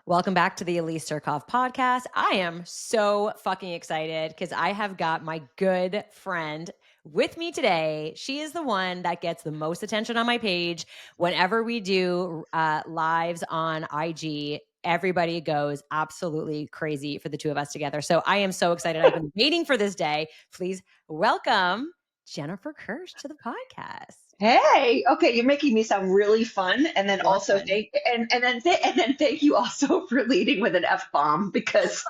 Welcome back to the Elise Tzurkov podcast. I am so fucking excited because I have got my good friend with me today. She is the one that gets the most attention on my page. Whenever we do lives on IG, everybody goes absolutely crazy for the two of us together. So I am so excited. I've been waiting for this day. Please welcome Jennifer Kirsch to the podcast. Hey, okay, you're making me sound really fun, and then More also fun. thank you also for leading with an F bomb because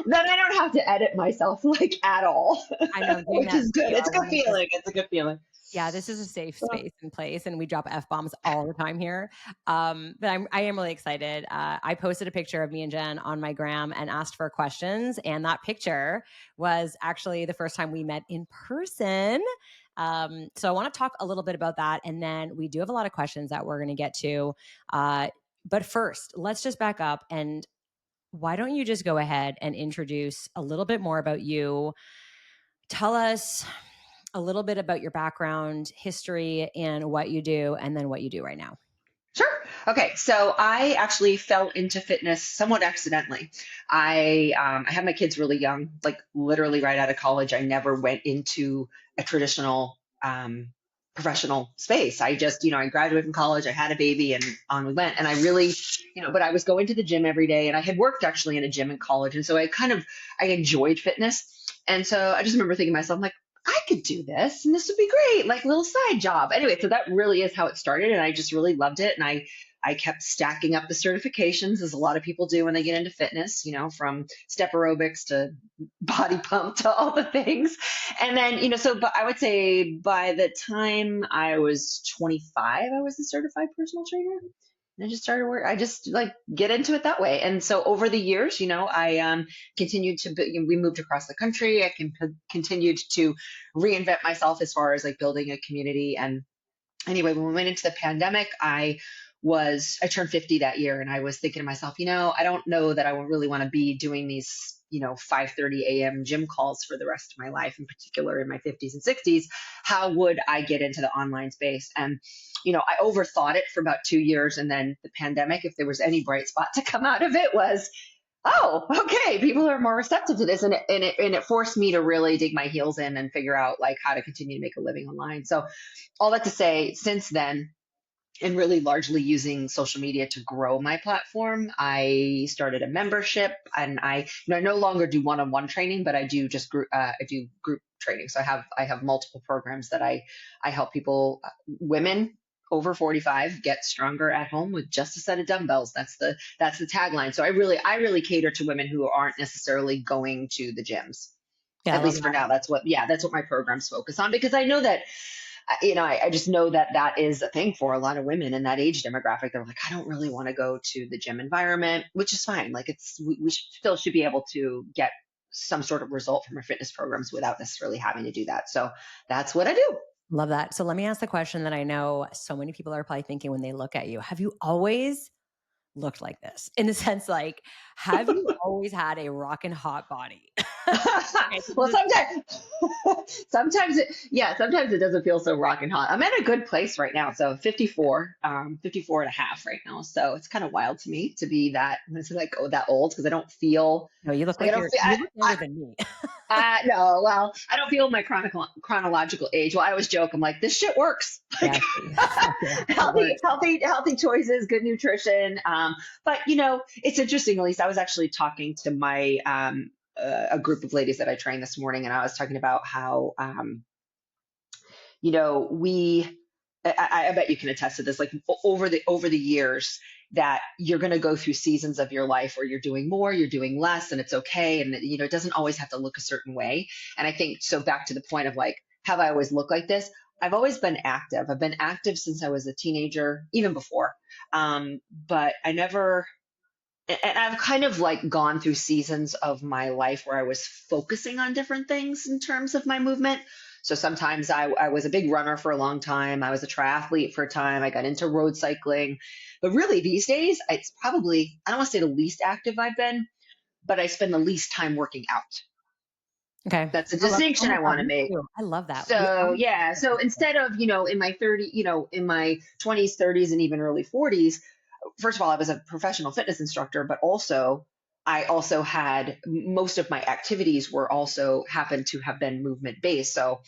then I don't have to edit myself like at all, I know I'm doing which that is for good. you. It's I a good wanted to. feeling. It's a good feeling. Yeah, this is a safe Uh, space and place, and we drop f bombs all the time here. But I am really excited. I posted a picture of me and Jen on my gram and asked for questions, and that picture was actually the first time we met in person. So I want to talk a little bit about that, and then we do have a lot of questions that we're going to get to. But first, let's just back up and why don't you just go ahead and introduce a little bit more about you? Tell us a little bit about your background, history, and what you do, and then what you do right now. Sure. Okay, so I actually fell into fitness somewhat accidentally. I had my kids really young, like literally right out of college. I never went into a traditional professional space. I just, I graduated from college, I had a baby, and on we went. And I really, but I was going to the gym every day, and I had worked actually in a gym in college, and so I enjoyed fitness. And so I just remember thinking to myself, I'm like, I could do this and this would be great, like a little side job. Anyway, so that really is how it started. And I just really loved it. And I kept stacking up the certifications as a lot of people do when they get into fitness, from step aerobics to body pump to all the things. And then, but I would say by the time I was 25, I was a certified personal trainer. And I just started work. I just like get into it that way. And so over the years, I continued to, we moved across the country. Continued to reinvent myself as far as like building a community. And anyway, when we went into the pandemic, I turned 50 that year, and I was thinking to myself, I don't know that I would really want to be doing these, 5:30 a.m. gym calls for the rest of my life, in particular in my 50s and 60s. How would I get into the online space? And, I overthought it for about 2 years. And then the pandemic, if there was any bright spot to come out of it, was, oh, okay, people are more receptive to this. And it forced me to really dig my heels in and figure out like how to continue to make a living online. So all that to say, since then, and really largely using social media to grow my platform, I started a membership, and I no longer do one-on-one training, but I do just I do group training. So I have multiple programs that I help people, women over 45, get stronger at home with just a set of dumbbells. That's the tagline. So I really cater to women who aren't necessarily going to the gyms. Yeah, I At love least for that. now, that's what my programs focus on, because I know that I just know that that is a thing for a lot of women in that age demographic. They're like, I don't really want to go to the gym environment, which is fine. Like we still should be able to get some sort of result from our fitness programs without necessarily having to do that. So that's what I do. Love that. So let me ask the question that I know so many people are probably thinking when they look at you. Have you always looked like this? In the sense, like, have you always had a rockin' hot body? Okay, Well, this is sometimes it doesn't feel so rocking hot. I'm in a good place right now. So 54, 54 and a half right now. So it's kind of wild to me to be that, like, oh, that old, because I don't feel no, you look like I like don't feel, you look younger than me. no, well, I don't feel my chronological age. Well, I always joke. I'm like, this shit works. Like, Yeah, yeah, it healthy, works. healthy choices, good nutrition. But it's interesting. At least I was actually talking to my a group of ladies that I trained this morning, and I was talking about how we. I bet you can attest to this. Like over the years, that you're going to go through seasons of your life where you're doing more, you're doing less, and it's okay. And it doesn't always have to look a certain way. And I think so. Back to the point of like, have I always looked like this? I've always been active. I've been active since I was a teenager, even before. But I never. And I've kind of like gone through seasons of my life where I was focusing on different things in terms of my movement. So sometimes I was a big runner for a long time. I was a triathlete for a time. I got into road cycling. But really these days, it's probably, I don't want to say the least active I've been, but I spend the least time working out. Okay. That's a I love, oh distinction my I God, want to me make. too. I love that. So I'm yeah, so instead of, in my 20s, 30s, and even early 40s, first of all, I was a professional fitness instructor, but also I also had most of my activities were also happened to have been movement based. So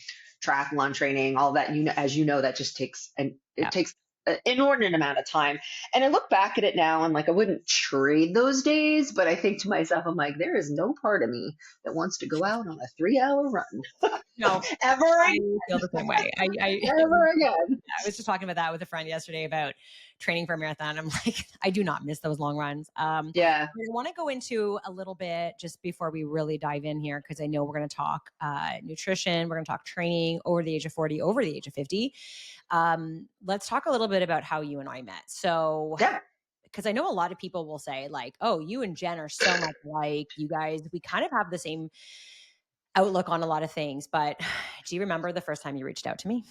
triathlon training, all that, as you know, that just takes, and it Yeah. takes an inordinate amount of time. And I look back at it now and like, I wouldn't trade those days, but I think to myself, I'm like, there is no part of me that wants to go out on a 3 hour run No, ever I again, feel the same way. ever again. I was just talking about that with a friend yesterday about training for a marathon. I'm like, I do not miss those long runs. Yeah. I want to go into a little bit just before we really dive in here, because I know we're going to talk nutrition, we're going to talk training over the age of 40, over the age of 50. Let's talk a little bit about how you and I met. So, Yeah. because I know a lot of people will say, like, oh, you and Jen are so much like you guys. We kind of have the same outlook on a lot of things. But do you remember the first time you reached out to me?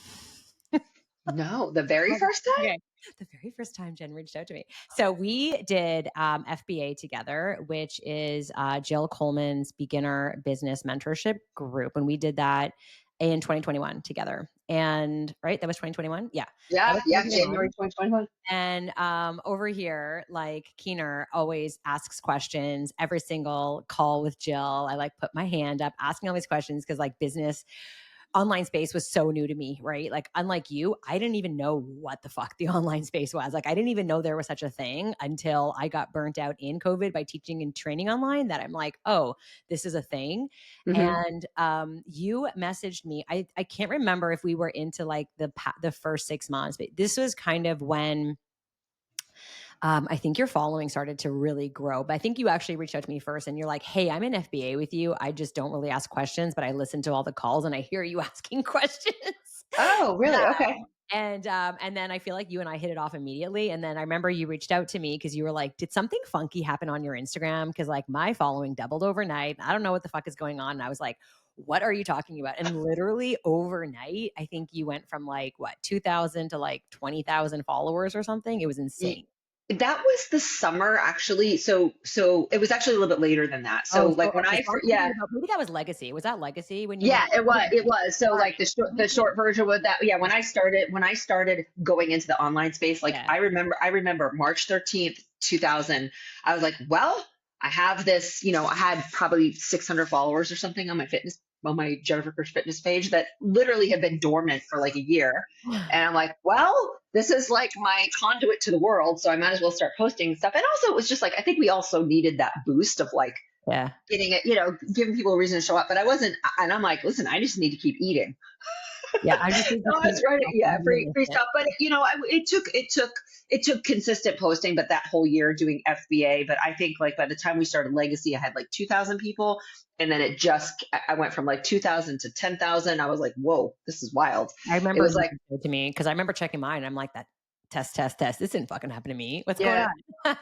No, the very first time. Okay. The very first time Jen reached out to me. So we did FBA together, which is Jill Coleman's beginner business mentorship group. And we did that in 2021 together. And right, that was 2021. Yeah. That Yeah. was Yeah. January 2021. 2021. And over here, like Keener always asks questions every single call with Jill. I like put my hand up asking all these questions because like business online space was so new to me, right? Like, unlike you, I didn't even know what the fuck the online space was. Like, I didn't even know there was such a thing until I got burnt out in COVID by teaching and training online that I'm like, oh, this is a thing. Hmm. And you messaged me. I can't remember if we were into like the first 6 months, but this was kind of when I think your following started to really grow. But I think you actually reached out to me first and you're like, hey, I'm in FBA with you. I just don't really ask questions, but I listen to all the calls and I hear you asking questions. Oh, really? Okay. And then I feel like you and I hit it off immediately. And then I remember you reached out to me because you were like, did something funky happen on your Instagram? Because like my following doubled overnight. I don't know what the fuck is going on. And I was like, what are you talking about? And literally overnight, I think you went from like what, 2,000 to like 20,000 followers or something. It was insane. That was the summer actually. So it was actually a little bit later than that. So Oh, like when okay, I, so I'm thinking yeah, about maybe that was Legacy. Was that Legacy when you yeah, went? it was, Okay, it was. So all like the right. short version with that. Yeah. When I started going into the online space, like Yeah. I remember March 13th, 2000, I was like, well, I have this, I had probably 600 followers or something on my Jennifer Kirsch fitness page that literally had been dormant for like a year. And I'm like, well, this is like my conduit to the world. So I might as well start posting stuff. And also it was just like, I think we also needed that boost of like, Yeah. getting it, giving people a reason to show up. But I wasn't, and I'm like, listen, I just need to keep eating. Yeah. I just need to No, keep that's right. Yeah, free it. stuff. But it took consistent posting. But that whole year doing FBA. But I think like by the time we started Legacy, I had like 2,000 people, and then I went from like 2,000 to 10,000. I was like, whoa, this is wild. I It remember was you like, said to me because I remember checking mine. I'm like that test. This didn't fucking happen to me. What's going yeah. on?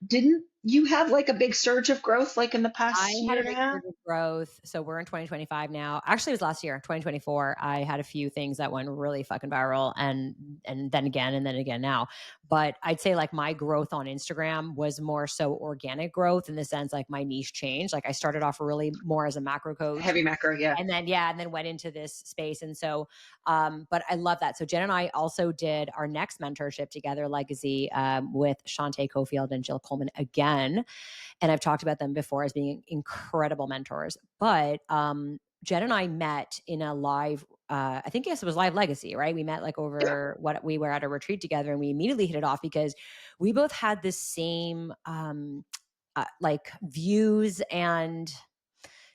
Didn't you have like a big surge of growth like in the I past had year a and a big half? surge of growth. So we're in 2025 now. Actually, it was last year, 2024. I had a few things that went really fucking viral and then again now. But I'd say like my growth on Instagram was more so organic growth in the sense like my niche changed. Like I started off really more as a macro coach Heavy macro, yeah. and then went into this space. And so but I love that. So Jen and I also did our next mentorship together, Legacy, with Shantae Cofield and Jill Coleman again. And I've talked about them before as being incredible mentors. But Jen and I met in a live, I think yes, it was Live Legacy, right? We met like Yeah. over what we were at a retreat together, and we immediately hit it off because we both had the same like views and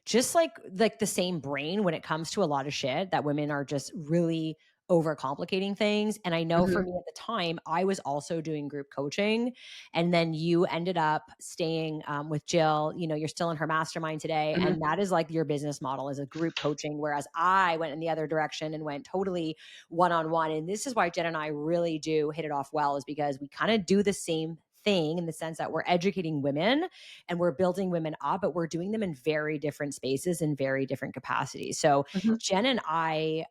just like the same brain when it comes to a lot of shit that women are just really overcomplicating things. And I know for Hmm. me at the time, I was also doing group coaching. And then you ended up staying with Jill. You know, you're still in her mastermind today. Hmm. And that is like your business model is a group coaching. Whereas I went in the other direction and went totally one on one. And this is why Jen and I really do hit it off well, is because we kind of do the same thing in the sense that we're educating women and we're building women up, but we're doing them in very different spaces and very different capacities. So Hmm. Jen and I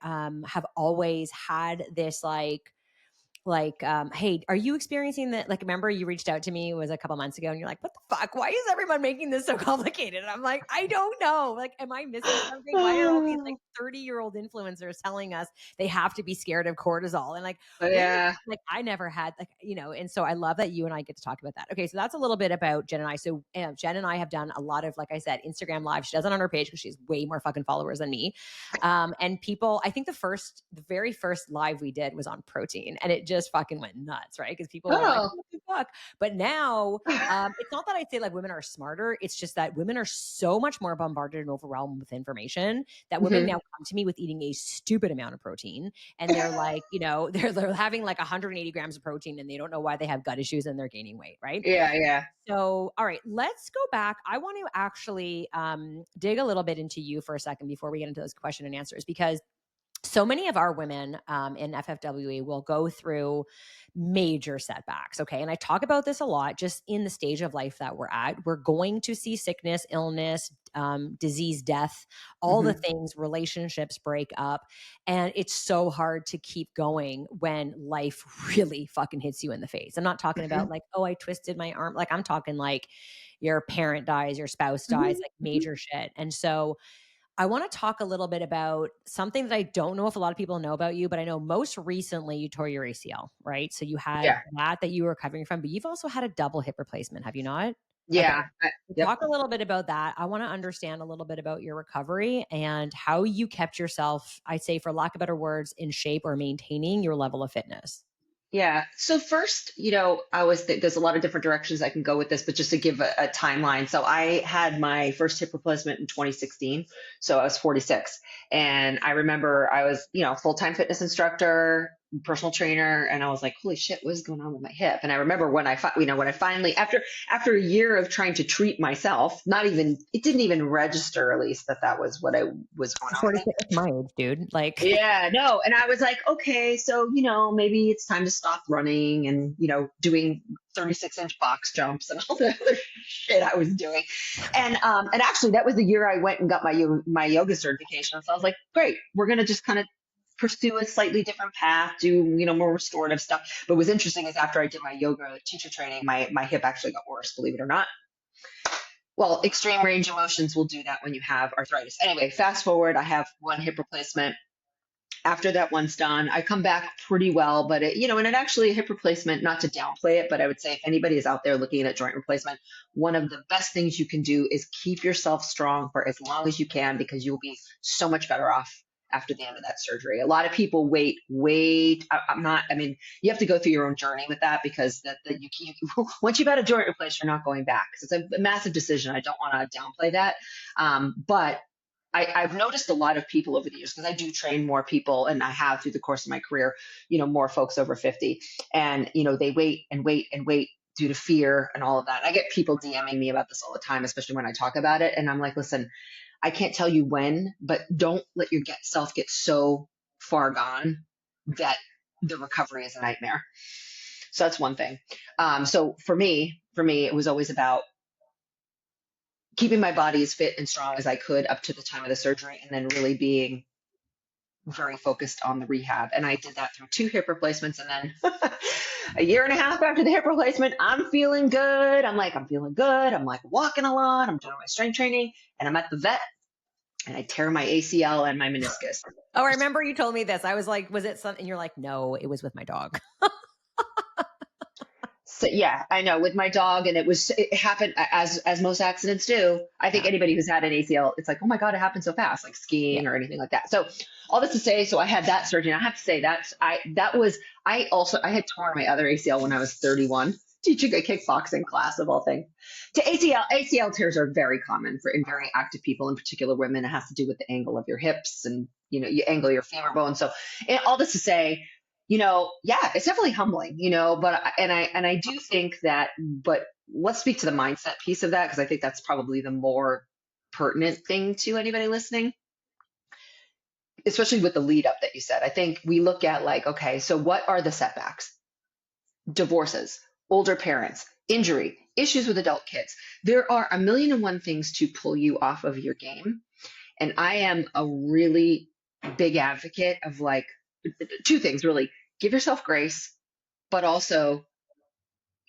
have always had this like like, hey, are you experiencing that? Like, remember you reached out to me, it was a couple months ago, and you're like, what the fuck? Why is everyone making this so complicated? And I'm like, I don't know. Like, am I missing something? Why are all these like 30-year-old influencers telling us they have to be scared of cortisol? And like, women, Yeah. like, I never had, like, and so I love that you and I get to talk about that. Okay, so that's a little bit about Jen and I. So Jen and I have done a lot of, like I said, Instagram live. She does it on her page because she has way more fucking followers than me. And people, I think the very first live we did was on protein, and it just fucking went nuts, right? Because people were like, Oh. what the fuck? But now, it's not that I say like women are smarter. It's just that women are so much more bombarded and overwhelmed with information that women Mhm. now come to me with eating a stupid amount of protein. And they're like, they're having like 180 grams of protein and they don't know why they have gut issues and they're gaining weight, right? Yeah, yeah. So, all right, let's go back. I want to actually dig a little bit into you for a second before we get into those question and answers, because so many of our women in FFWE will go through major setbacks. Okay. And I talk about this a lot just in the stage of life that we're at. We're going to see sickness, illness, disease, death, all the Mhm. things, relationships break up. And it's so hard to keep going when life really fucking hits you in the face. I'm not talking about Mhm. like, oh, I twisted my arm. Like, I'm talking like your parent dies, your spouse dies, Mhm. like Mhm. major shit. And so, I want to talk a little bit about something that I don't know if a lot of people know about you, but I know most recently you tore your ACL, right? So you had Yeah. that you were recovering from, but you've also had a double hip replacement, have you not? Okay. Yeah. Yep. Talk a little bit about that. I want to understand a little bit about your recovery and how you kept yourself, I'd say, for lack of better words, in shape or maintaining your level of fitness. Yeah. So first, I always think there's a lot of different directions I can go with this, but just to give a timeline. So I had my first hip replacement in 2016. So I was 46. And I remember I was, full-time fitness instructor, personal trainer, and I was like, holy shit, what is going on with my hip? And I remember when I finally, after a year of trying to treat myself, it didn't even register, at least, that was what I was going on with me. 46, that's my age, dude. Like, Yeah, no. And I was like, okay, so, maybe it's time to stop running and, doing 36-inch box jumps and all the other shit I was doing. And actually that was the year I went and got my yoga certification. So I was like, great, we're going to just kind of pursue a slightly different path, do, more restorative stuff. But what was interesting is after I did my yoga teacher training, my hip actually got worse, believe it or not. Well, extreme range of motions will do that when you have arthritis. Anyway, fast forward, I have one hip replacement. After that one's done, I come back pretty well, but and it actually a hip replacement, not to downplay it, but I would say if anybody is out there looking at joint replacement, one of the best things you can do is keep yourself strong for as long as you can, because you'll be so much better off after the end of that surgery. A lot of people wait. I'm not, I mean, you have to go through your own journey with that, because that once you've had a joint replacement, you're not going back. It's a massive decision. I don't want to downplay that. But I've noticed a lot of people over the years, because I do train more people, and I have through the course of my career, more folks over 50, and, they wait and wait and wait due to fear and all of that. I get people DMing me about this all the time, especially when I talk about it. And I'm like, listen, I can't tell you when, but don't let your self get so far gone that the recovery is a nightmare. So that's one thing. So for me, it was always about keeping my body as fit and strong as I could up to the time of the surgery, and then really being very focused on the rehab. And I did that through 2 hip replacements. And then a year and a half after the hip replacement, I'm feeling good. I'm feeling good. I'm like walking a lot. I'm doing my strength training, and I'm at the vet, and I tear my ACL and my meniscus. oh, I remember you told me this. I was like, was it something? And you're like, no, it was with my dog. So yeah, I know, with my dog, and it happened as most accidents do. I think Yeah. anybody who's had an ACL, it's like, oh my God, it happened so fast, like Yeah. skiing or anything like that. So all this to say, so I had that surgery. And I have to say I had torn my other ACL when I was 31, teaching a kickboxing class of all things. To ACL tears are very common in very active people, in particular women. It has to do with the angle of your hips, and you angle your femur bone. So all this to say, yeah, it's definitely humbling, but I do think that, but let's speak to the mindset piece of that, because I think that's probably the more pertinent thing to anybody listening, especially with the lead up that you said. I think we look at like, okay, so what are the setbacks? Divorces, older parents, injury, issues with adult kids. There are a million and one things to pull you off of your game. And I am a really big advocate of like 2 things really. Give yourself grace, but also,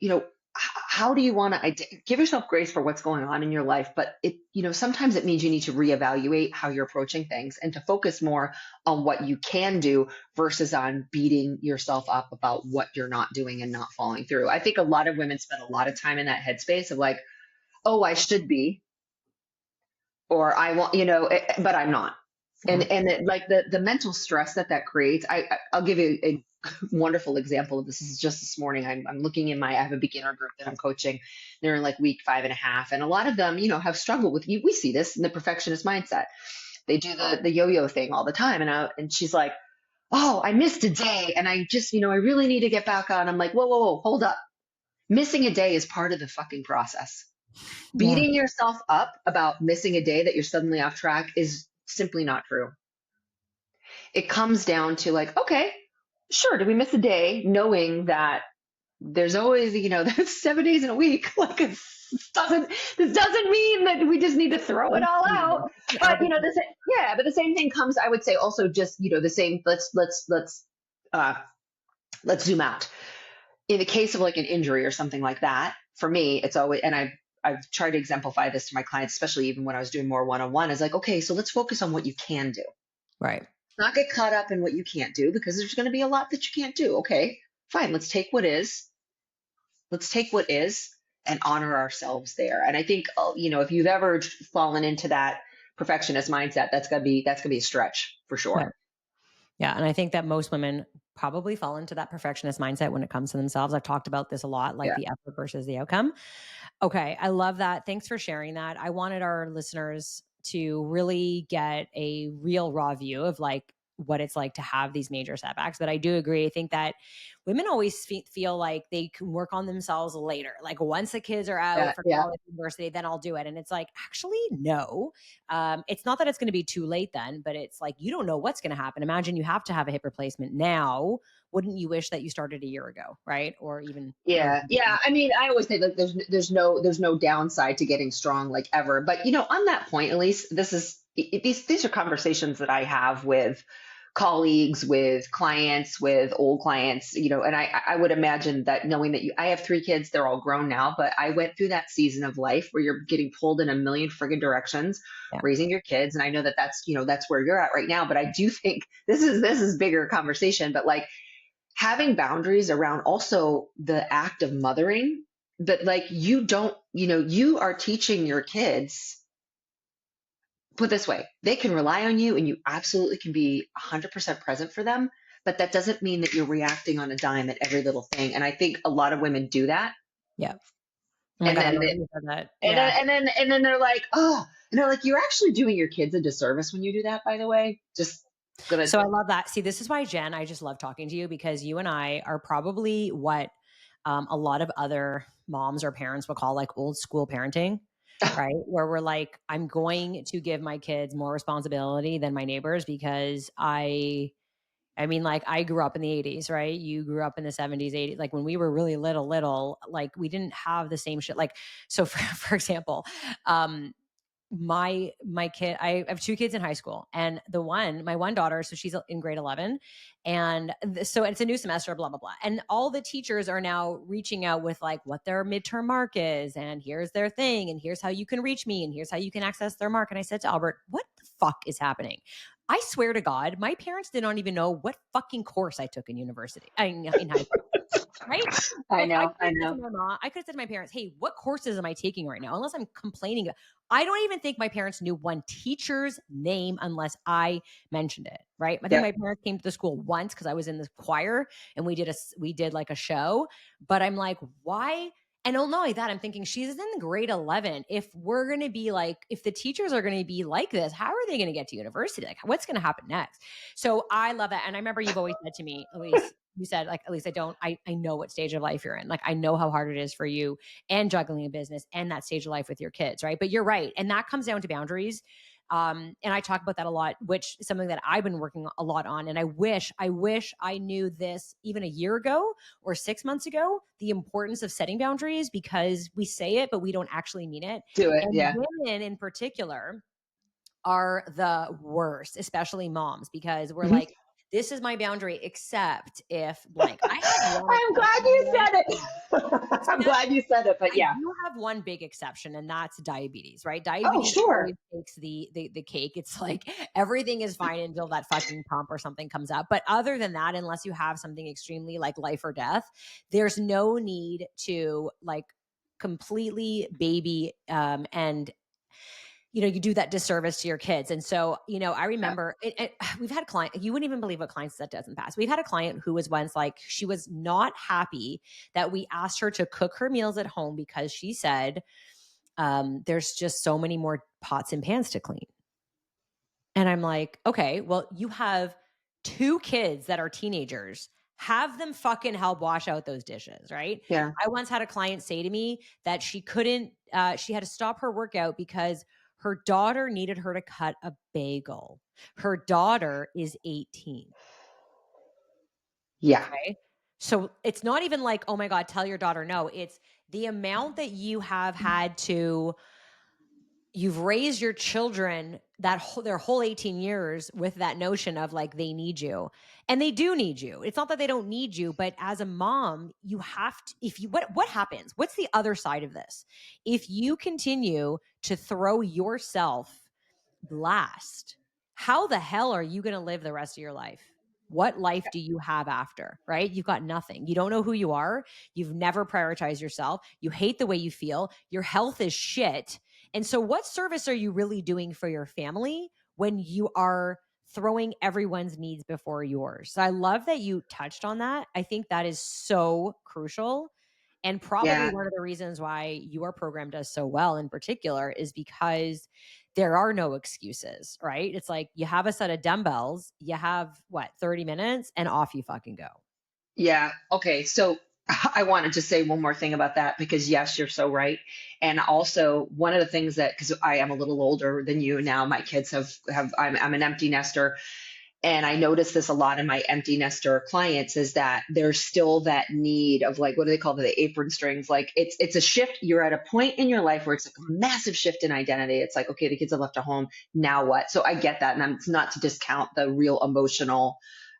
you know, how do you want to give yourself grace for what's going on in your life? But sometimes it means you need to reevaluate how you're approaching things and to focus more on what you can do versus on beating yourself up about what you're not doing and not following through. I think a lot of women spend a lot of time in that headspace of like, oh, I should be, or I want, but I'm not. Mm-hmm. And like the mental stress that creates. I'll give you a wonderful example of this. This is just this morning. I'm looking I have a beginner group that I'm coaching. They're in like week 5.5, and a lot of them, have struggled with you. We see this in the perfectionist mindset. They do the yo-yo thing all the time, and she's like, oh, I missed a day, and I just, I really need to get back on. I'm like, whoa, whoa, whoa, hold up. Missing a day is part of the fucking process. Yeah. Beating yourself up about missing a day that you're suddenly off track is simply not true. It comes down to like, okay, sure, did we miss a day? Knowing that there's always, there's 7 days in a week. Like this doesn't mean that we just need to throw it all out. But but the same thing comes, I would say also just, the same, let's zoom out. In the case of like an injury or something like that, for me, it's always, and I've tried to exemplify this to my clients, especially even when I was doing more one-on-one, is like, okay, so let's focus on what you can do. Right. Not get caught up in what you can't do, because there's going to be a lot that you can't do. Okay, fine. Let's take what is. Let's take what is and honor ourselves there. And I think, if you've ever fallen into that perfectionist mindset, that's gonna be a stretch for sure. Yeah. Yeah. And I think that most women probably fall into that perfectionist mindset when it comes to themselves. I've talked about this a lot, like the effort versus the outcome. Okay. I love that. Thanks for sharing that. I wanted our listeners to really get a real raw view of like what it's like to have these major setbacks. But I do agree. I think that women always feel like they can work on themselves later. Like once the kids are out for college, university, then I'll do it. And it's like, actually, no. It's not that it's going to be too late then, but it's like, you don't know what's going to happen. Imagine you have to have a hip replacement now. Wouldn't you wish that you started a year ago, right? Or even Yeah. I mean, I always say that there's no downside to getting strong, like, ever. But on that point, Elise, these are conversations that I have with colleagues, with clients, with old clients, and I would imagine that, knowing that I have 3 kids, they're all grown now, but I went through that season of life where you're getting pulled in a million friggin' directions, raising your kids. And I know that that's where you're at right now. But I do think this is bigger conversation, but like, having boundaries around also the act of mothering, but like, you are teaching your kids, put this way, they can rely on you and you absolutely can be 100% present for them, but that doesn't mean that you're reacting on a dime at every little thing. And I think a lot of women do that. Yeah. Oh my And God, I then love that you said that. and Yeah. then they're like, oh, and they're like, you're actually doing your kids a disservice when you do that, by the way. Just gonna. So I love that. See, this is why, Jen, I just love talking to you, because you and I are probably what a lot of other moms or parents would call like old school parenting, right? Where we're like, I'm going to give my kids more responsibility than my neighbors because I mean, like I grew up in the 80s, right? You grew up in the 70s, 80s. Like when we were really little, like we didn't have the same shit. Like, so for example, my kid, I have 2 kids in high school, and my one daughter, so she's in grade 11, and so it's a new semester, blah blah blah, and all the teachers are now reaching out with like what their midterm mark is, and here's their thing, and here's how you can reach me, and here's how you can access their mark. And I said to Albert, what the fuck is happening? I swear to God, my parents did not even know what fucking course I took in university, in high school. Right? I Like know. I could have said to my parents, hey, what courses am I taking right now? Unless I'm complaining. I don't even think my parents knew one teacher's name unless I mentioned it. Right. I think my parents came to the school once because I was in the choir and we did like a show. But I'm like, why? And not only that, I'm thinking she's in grade 11. If we're going to be like, if the teachers are going to be like this, how are they going to get to university? Like, what's going to happen next? So I love that. And I remember you've always said to me, Elise, you said like, at least I know what stage of life you're in. Like, I know how hard it is for you and juggling a business and that stage of life with your kids. Right. But you're right. And that comes down to boundaries. And I talk about that a lot, which is something that I've been working a lot on. And I wish I knew this even a year ago or 6 months ago, the importance of setting boundaries, because we say it, but we don't actually mean it. Do it. And Yeah. women in particular are the worst, especially moms, because we're Mhm. like, this is my boundary, except if blank. I have one I'm glad you exception. said it. I'm glad you said it, but I yeah. do have one big exception, and that's diabetes, right? Oh, Diabetes sure. always takes the cake. It's like everything is fine until that fucking pump or something comes up. But other than that, unless you have something extremely like life or death, there's no need to like completely baby and you do that disservice to your kids. And so, I Yeah. remember we've had clients, you wouldn't even believe what clients that doesn't pass. We've had a client who was once like, she was not happy that we asked her to cook her meals at home because she said, there's just so many more pots and pans to clean. And I'm like, okay, well, you have 2 kids that are teenagers. Have them fucking help wash out those dishes, right? Yeah. I once had a client say to me that she couldn't, she had to stop her workout because her daughter needed her to cut a bagel. Her daughter is 18. Yeah. Okay. So it's not even like, oh my God, tell your daughter no. It's the amount that you have had to you've raised your children their whole 18 years with that notion of like they need you, and they do need you. It's not that they don't need you, but as a mom you have to, if you what happens, what's the other side of this? If you continue to throw yourself last, how the hell are you going to live the rest of your life? What life do you have after, right? You've got nothing. You don't know who you are. You've never prioritized yourself. You hate the way you feel. Your health is shit. And so what service are you really doing for your family when you are throwing everyone's needs before yours? So I love that you touched on that. I think that is so crucial. And probably Yeah. one of the reasons why your program does so well in particular is because there are no excuses, right? It's like you have a set of dumbbells, you have 30 minutes and off you fucking go. Yeah. Okay. So I wanted to say one more thing about that because yes, you're so right. And also one of the things that, because I am a little older than you now, my kids I'm an empty nester. And I notice this a lot in my empty nester clients is that there's still that need of like, what do they call it? The apron strings? Like it's a shift. You're at a point in your life where it's like a massive shift in identity. It's like, okay, the kids have left at home. Now what? So I get that. And it's not to discount the real emotional,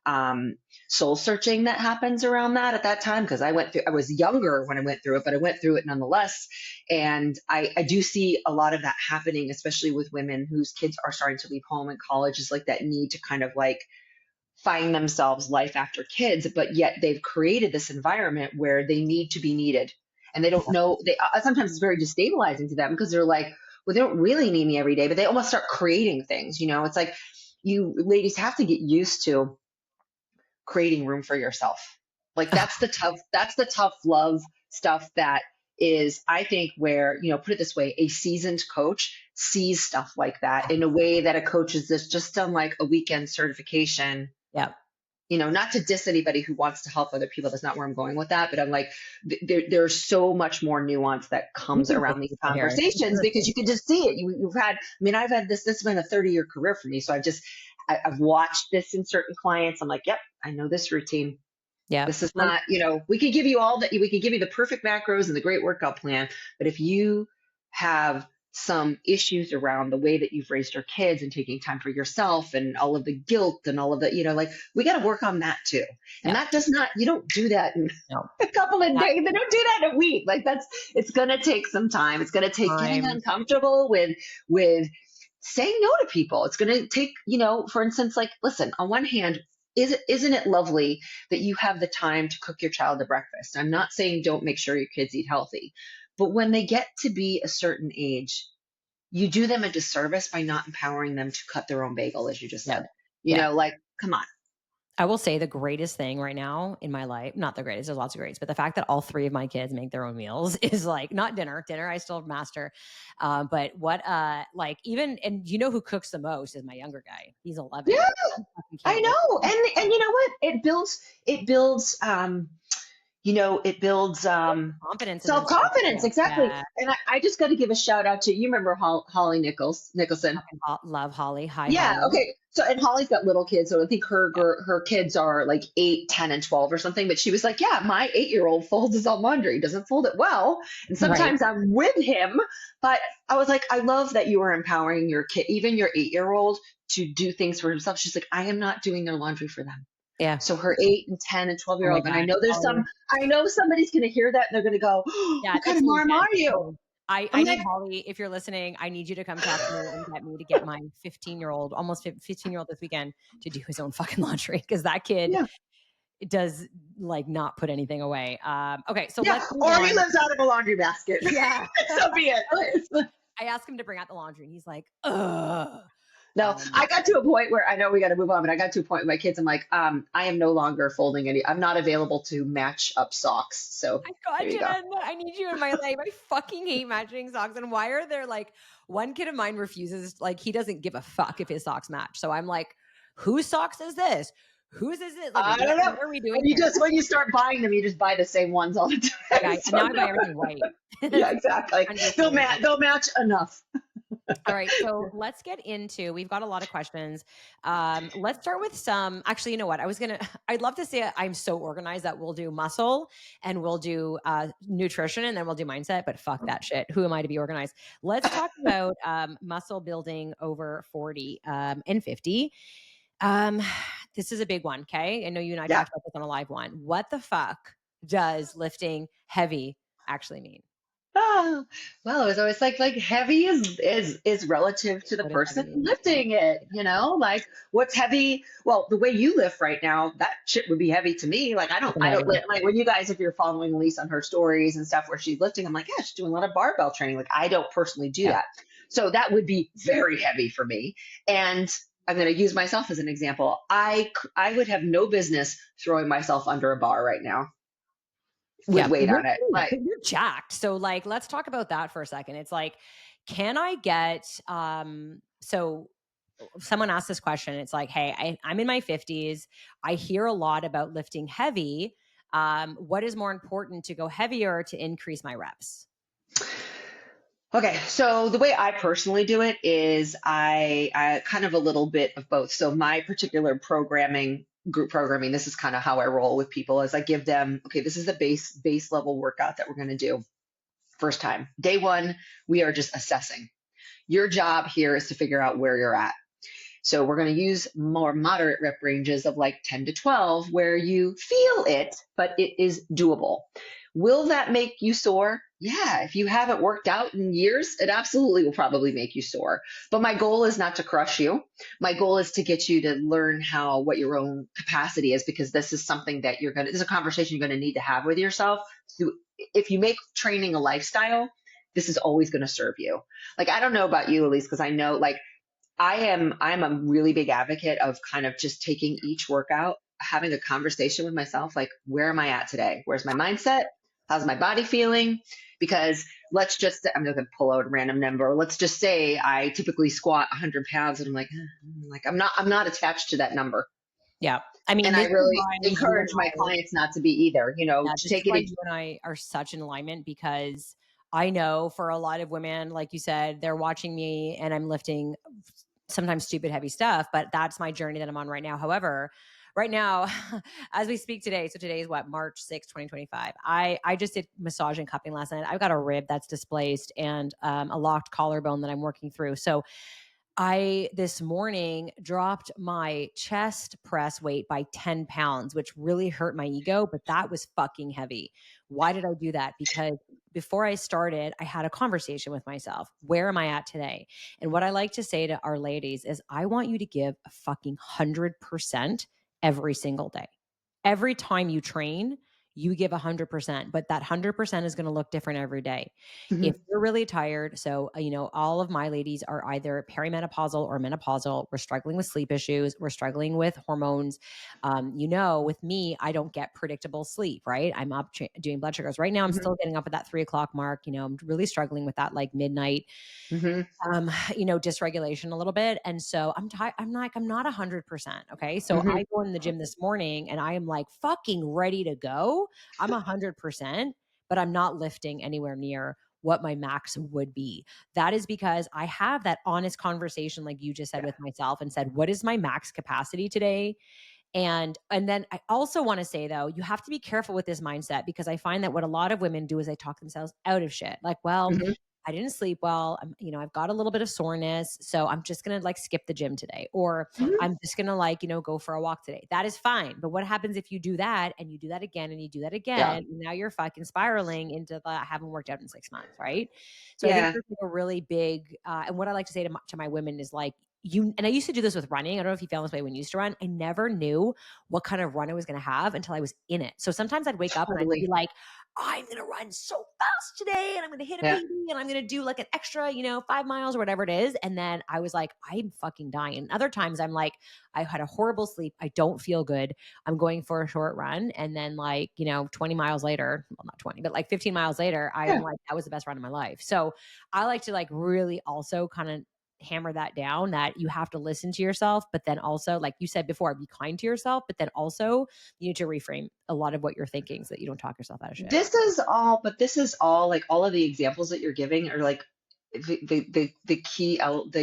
um, soul searching that happens around that at that time. Cause I was younger when I went through it, but I went through it nonetheless. And I do see a lot of that happening, especially with women whose kids are starting to leave home in college, is like that need to kind of like find themselves life after kids, but yet they've created this environment where they need to be needed. And they don't know, sometimes it's very destabilizing to them because they're like, well, they don't really need me every day, but they almost start creating things. It's like you ladies have to get used to creating room for yourself. Like that's the tough love stuff that is, I think, where, put it this way, a seasoned coach sees stuff like that in a way that a coach is just done like a weekend certification. Yep. Not to diss anybody who wants to help other people. That's not where I'm going with that. But I'm like, there's so much more nuance that comes around these conversations because you can just see it. I've had this has been a 30-year career for me. So I've watched this in certain clients. I'm like, yep, I know this routine. Yeah. This is not, we could give you we could give you the perfect macros and the great workout plan. But if you have some issues around the way that you've raised your kids and taking time for yourself and all of the guilt and all of the, like we got to work on that too. And that you don't do that in a couple of days. They don't do that in a week. Like it's going to take some time. It's going to take getting uncomfortable with saying no to people. It's going to take, for instance, like, listen, on one hand, isn't it lovely that you have the time to cook your child a breakfast? I'm not saying don't make sure your kids eat healthy, but when they get to be a certain age, you do them a disservice by not empowering them to cut their own bagel, as you just said. Like, come on. I will say the greatest thing right now in my life, not the greatest, there's lots of greats, but the fact that all 3 of my kids make their own meals is like, not dinner I still master. But what, like even, and who cooks the most is my younger guy. He's 11. Yeah, I know. And you know what? It builds, it builds confidence, self-confidence. Exactly. Yeah. And I just got to give a shout out to, you remember Holly Nicholson? Love Holly. Hi, yeah. Holly. Okay. So, and Holly's got little kids. So I think her kids are like 8, 10, and 12 or something. But she was like, yeah, my 8-year-old folds his own laundry. He doesn't fold it well. And sometimes I'm with him. But I was like, I love that you are empowering your kid, even your 8-year-old, to do things for himself. She's like, I am not doing their laundry for them. Yeah. So her 8 and 10 and 12 Oh year my old, and God. Holly. I know somebody's going to hear that and they're going to go, oh, Yeah, what kind it's of me mom again. are you? Totally. I I'm need like, Holly, if you're listening, I need you to come talk to me and get me to get my 15-year-old, almost 15-year-old this weekend to do his own fucking laundry because that kid yeah, does like not put anything away. Okay, so yeah. let's move Or he on. lives out of a laundry basket. Yeah. So be it. I asked him to bring out the laundry and he's like, ugh. No, I got to a point where I know we got to move on, but I got to a point with my kids. I'm like, I am no longer folding any. I'm not available to match up socks. So I there got you go. Jen. I need you in my life. I fucking hate matching socks. And why are there like one kid of mine refuses, like he doesn't give a fuck if his socks match. So I'm like, whose socks is this? Whose is it? Like, I don't know. what are we doing When you here? just when you start buying them, you just buy the same ones all the time. Yeah, and So now I buy no. everything white. Yeah, exactly. Understandable. They'll match enough. All right, so let's get into. We've got a lot of questions. Let's start with some. Actually, you know what? I'd love to say I'm so organized that we'll do muscle and we'll do nutrition and then we'll do mindset. But fuck that shit. Who am I to be organized? Let's talk about muscle building over 40 and 50. Um, this is a big one. Okay, I know you and I Yeah. talked about this on a live one. What the fuck does lifting heavy actually mean? Oh, well, it was always like heavy is relative to the What is person heavy? lifting it, you know? Like what's heavy? Well, the way you lift right now, that shit would be heavy to me. Like Fucking I heavy. don't like when you guys, if you're following Elise on her stories and stuff where she's lifting, I'm like, yeah, she's doing a lot of barbell training. Like I don't personally do Yeah. that. So that would be very heavy for me. And I'm going to use myself as an example. I would have no business throwing myself under a bar right now with Yeah, weight on it. but you're jacked. So like let's talk about that for a second. It's like, can I get so someone asked this question. It's like, hey, I'm in my 50s. I hear a lot about lifting heavy. What is more important to go heavier or to increase my reps? Okay, so the way I personally do it is I kind of a little bit of both. So my particular group programming, this is kind of how I roll with people is I give them, okay, this is the base level workout that we're going to do first time. Day one, we are just assessing. Your job here is to figure out where you're at. So we're going to use more moderate rep ranges of like 10 to 12 where you feel it, but it is doable. Will that make you sore? Yeah, if you haven't worked out in years, it absolutely will probably make you sore. But my goal is not to crush you. My goal is to get you to learn what your own capacity is, because this is something that this is a conversation you're going to need to have with yourself. So if you make training a lifestyle, this is always going to serve you. Like, I don't know about you, Elise, because I know like I'm a really big advocate of kind of just taking each workout, having a conversation with myself, like, where am I at today? Where's my mindset? How's my body feeling? Because I'm just going to pull out a random number. Let's just say I typically squat 100 pounds and I'm like, I'm not attached to that number. Yeah. I mean, And this I is really why you and encourage my I clients not to be either, Yeah, to this is take why it. you and I are such in alignment because I know for a lot of women, like you said, they're watching me and I'm lifting sometimes stupid heavy stuff, but that's my journey that I'm on right now. However, right now, as we speak today, so today is what, March 6th, 2025. I just did massage and cupping last night. I've got a rib that's displaced and a locked collarbone that I'm working through. So I this morning dropped my chest press weight by 10 pounds, which really hurt my ego, but that was fucking heavy. Why did I do that? Because before I started, I had a conversation with myself. Where am I at today? And what I like to say to our ladies is I want you to give a fucking 100% every single day. Every time you train, you give 100%, but that 100% is going to look different every day. If Mhm, you're really tired, so, all of my ladies are either perimenopausal or menopausal. We're struggling with sleep issues. We're struggling with hormones. With me, I don't get predictable sleep, right? I'm up doing blood sugars. Right now, I'm mhm, still getting up at that 3 o'clock mark. I'm really struggling with that like midnight, mhm, dysregulation a little bit. And so I'm tired. I'm not 100%. Okay. So mhm. I go in the gym this morning and I am like fucking ready to go. I'm 100%, but I'm not lifting anywhere near what my max would be. That is because I have that honest conversation, like you just said, Yeah. with myself and said, what is my max capacity today? And then I also want to say though, you have to be careful with this mindset because I find that what a lot of women do is they talk themselves out of shit. Like, well, Mhm. I didn't sleep well. I've got a little bit of soreness. So I'm just going to like skip the gym today, or Mhm. I'm just going to like, go for a walk today. That is fine. But what happens if you do that and you do that again and you do that Yeah. again? And now you're fucking spiraling into the I haven't worked out in 6 months. Right. So I think Yeah. there's like a really big, and what I like to say to my women is like, and I used to do this with running. I don't know if you felt this way when you used to run. I never knew what kind of run I was going to have until I was in it. So sometimes I'd wake up and I'd be Totally. like, I'm going to run so fast today and I'm going to hit a Yeah. PB and I'm going to do like an extra, 5 miles or whatever it is. And then I was like, I'm fucking dying. And other times I'm like, I had a horrible sleep. I don't feel good. I'm going for a short run. And then 20 miles later, well, not 20, but like 15 miles later, I am Yeah. like, that was the best run of my life. So I like to like really also kind of hammer that down, that you have to listen to yourself, but then also, like you said before, be kind to yourself, but then also you need to reframe a lot of what you're thinking so that you don't talk yourself out of shit. This is all like all of the examples that you're giving are like the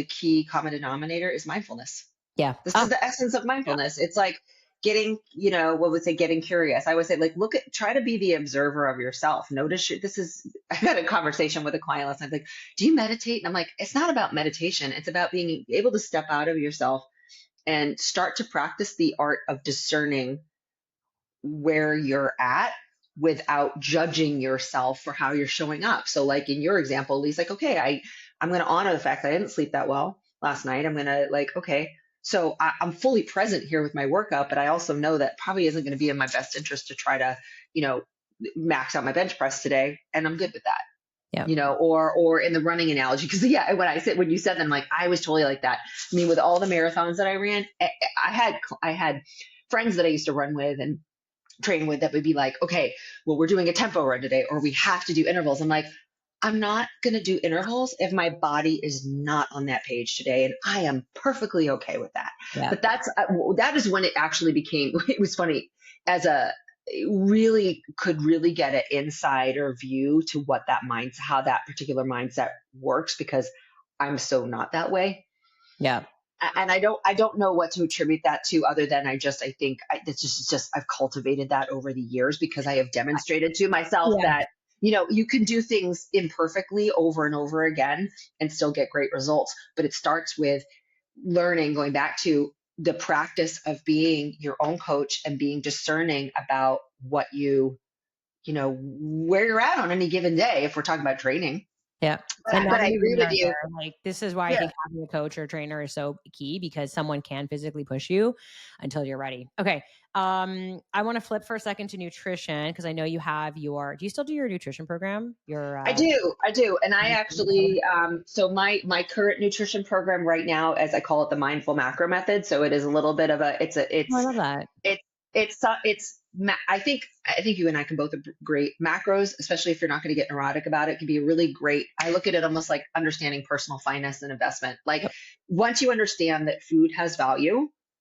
key common denominator is mindfulness. Yeah. This Oh, is the essence of yeah. mindfulness. It's like getting, what would say, getting curious. I would say, like, try to be the observer of yourself. Notice I had a conversation with a client last night, like, do you meditate? And I'm like, it's not about meditation. It's about being able to step out of yourself and start to practice the art of discerning where you're at without judging yourself for how you're showing up. So like in your example, Lee's like, okay, I'm going to honor the fact that I didn't sleep that well last night. I'm going to like, okay, so I'm fully present here with my workout, but I also know that probably isn't going to be in my best interest to try to, you know, max out my bench press today. And I'm good with that. Yeah. Or in the running analogy, because yeah, when you said that, I'm like, I was totally like that. I mean, with all the marathons that I ran, I had friends that I used to run with and train with that would be like, okay, well, we're doing a tempo run today, or we have to do intervals. I'm like, I'm not going to do intervals if my body is not on that page today. And I am perfectly okay with that. Yeah. But that is when it actually became, it was funny could really get an insider view to how that particular mindset works, because I'm so not that way. Yeah. And I don't know what to attribute that to, other than I think it's just I've cultivated that over the years, because I have demonstrated to myself Yeah. that you can do things imperfectly over and over again and still get great results. But it starts with learning, going back to the practice of being your own coach and being discerning about what where you're at on any given day, if we're talking about training. Yeah. And But not I even agree with there. you. Like, this is why I Yeah. think having a coach or trainer is so key, because someone can physically push you until you're ready. Okay. I want to flip for a second to nutrition, because I know you have do you still do your nutrition program? I do. And I actually, so my current nutrition program right now, as I call it, the mindful macro method. So it is a little bit of Oh, I love that. I think you and I can both agree, macros, especially if you're not going to get neurotic about it, can be really great. I look at it almost like understanding personal finance and investment. Like, Yep. once you understand that food has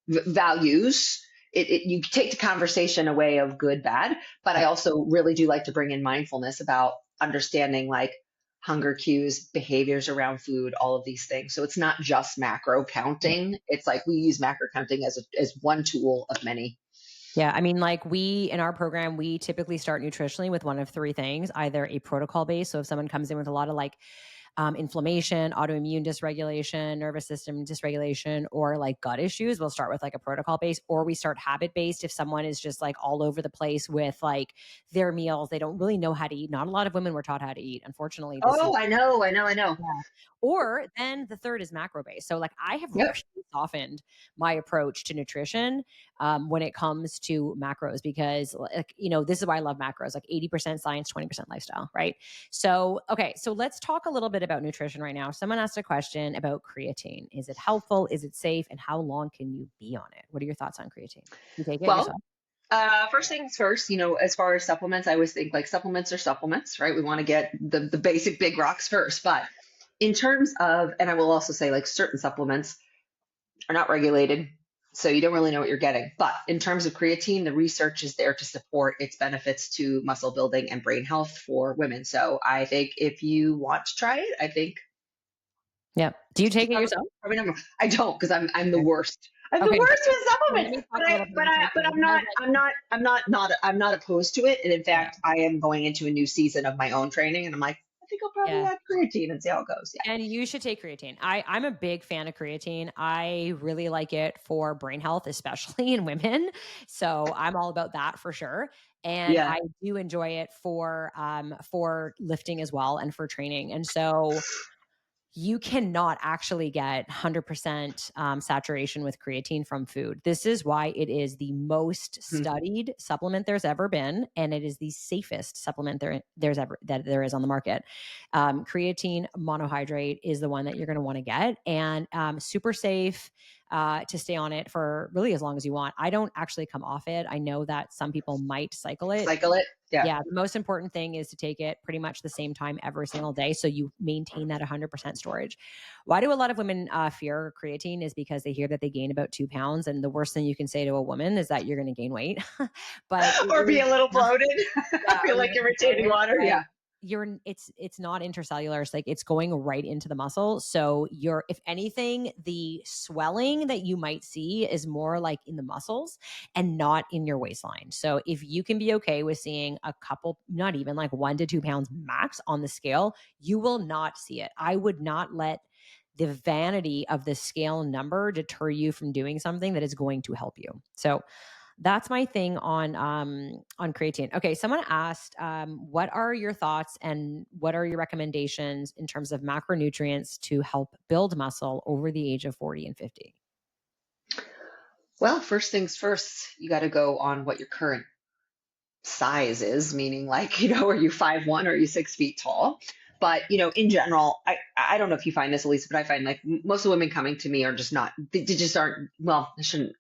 values, you take the conversation away of good, bad. But I Yep. also really do like to bring in mindfulness about understanding like hunger cues, behaviors around food, all of these things. So it's not just macro counting. It's like we use macro counting as one tool of many. Yeah. I mean, like, in our program, we typically start nutritionally with one of three things: either a protocol base. So if someone comes in with a lot of like inflammation, autoimmune dysregulation, nervous system dysregulation, or like gut issues, we'll start with like a protocol base, or we start habit based. If someone is just like all over the place with like their meals, they don't really know how to eat. Not a lot of women were taught how to eat. Unfortunately, this is. Oh, I know. Yeah. Or then the third is macro based. So like I have Yep. really softened my approach to nutrition when it comes to macros, because like, this is why I love macros, like 80% science, 20% lifestyle. Right. So, okay. So let's talk a little bit about nutrition right now. Someone asked a question about creatine. Is it helpful? Is it safe? And how long can you be on it? What are your thoughts on creatine? You take it Well, yourself? first things first, as far as supplements, I always think like supplements are supplements, right? We want to get the basic big rocks first. But in terms of, and I will also say like certain supplements are not regulated, so you don't really know what you're getting. But in terms of creatine, the research is there to support its benefits to muscle building and brain health for women. So I think if you want to try it, I think Yeah. Do you take it probably, yourself? probably not. I don't, because I'm the Okay. worst. I'm the Okay. worst with So let supplements. me talk But a I little bit but about I but creatine, because I'm not opposed to it. And in yeah. fact, I am going into a new season of my own training, and I'm like, I think I'll probably Yeah. add creatine and see how it goes. Yeah. And you should take creatine. I'm a big fan of creatine. I really like it for brain health, especially in women. So I'm all about that for sure. And Yeah. I do enjoy it for lifting as well and for training. And so you cannot actually get 100% saturation with creatine from food. This is why it is the most Hmm. studied supplement there's ever been, and it is the safest supplement there is on the market. Creatine monohydrate is the one that you're going to want to get, and super safe to stay on it for really as long as you want. I don't actually come off it. I know that some people might cycle it. Cycle it. Yeah. Yeah, the most important thing is to take it pretty much the same time every single day so you maintain that 100% storage. Why do a lot of women fear creatine is because they hear that they gain about 2 pounds, and the worst thing you can say to a woman is that you're going to gain weight. But it Or be is a little not, bloated. yeah, Feel or you're like you're retaining bloated, water. right? Yeah. It's not intercellular. It's like it's going right into the muscle. So you're, if anything, the swelling that you might see is more like in the muscles and not in your waistline. So if you can be okay with seeing a couple, not even like 1 to 2 pounds max on the scale, you will not see it. I would not let the vanity of the scale number deter you from doing something that is going to help you. So that's my thing on creatine. Okay, someone asked, what are your thoughts and what are your recommendations in terms of macronutrients to help build muscle over the age of 40 and 50? Well, first things first, you got to go on what your current size is, meaning like, are you 5'1" or are you 6 feet tall? But, in general, I don't know if you find this, Elise, but I find like most of the women coming to me are just not, they just aren't, well, I shouldn't,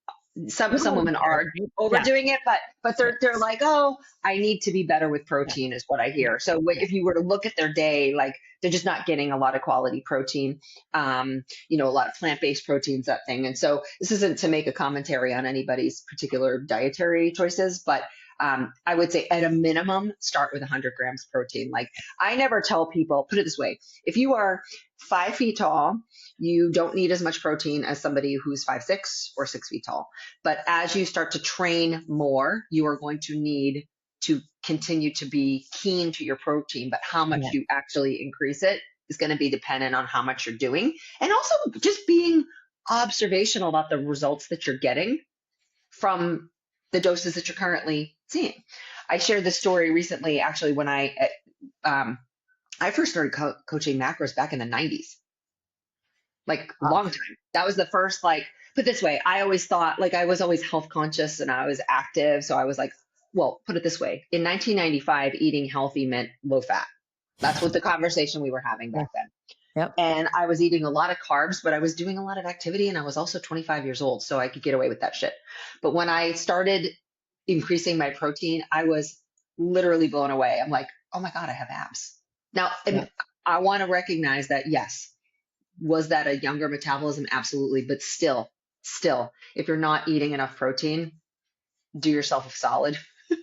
some women are Yeah. overdoing it, but Yeah. they're like, oh, I need to be better with protein is what I Yeah. hear. So if you were to look at their day, like they're just not getting a lot of quality protein, a lot of plant-based proteins, that thing. And so this isn't to make a commentary on anybody's particular dietary choices, but I would say at a minimum, start with 100 grams protein. Like I never tell people, put it this way, if you are 5 feet tall, you don't need as much protein as somebody who's 5'6" or 6 feet tall. But as you start to train more, you are going to need to continue to be keen to your protein, but how much Yeah. you actually increase it is going to be dependent on how much you're doing. And also just being observational about the results that you're getting from the doses that you're currently seeing. I shared this story recently, actually, when I first started coaching macros back in the 90s, like Oh, long time. That was the first, like, put this way, I always thought, like, I was always health conscious and I was active. So I was like, well, put it this way, in 1995, eating healthy meant low fat. That's what the conversation we were having yeah. back then. Yep. And I was eating a lot of carbs, but I was doing a lot of activity and I was also 25 years old, so I could get away with that shit. But when I started increasing my protein, I was literally blown away. I'm like, oh my God, I have abs. Now, Yeah. and I want to recognize that, yes, was that a younger metabolism? Absolutely. But still, if you're not eating enough protein, do yourself a solid.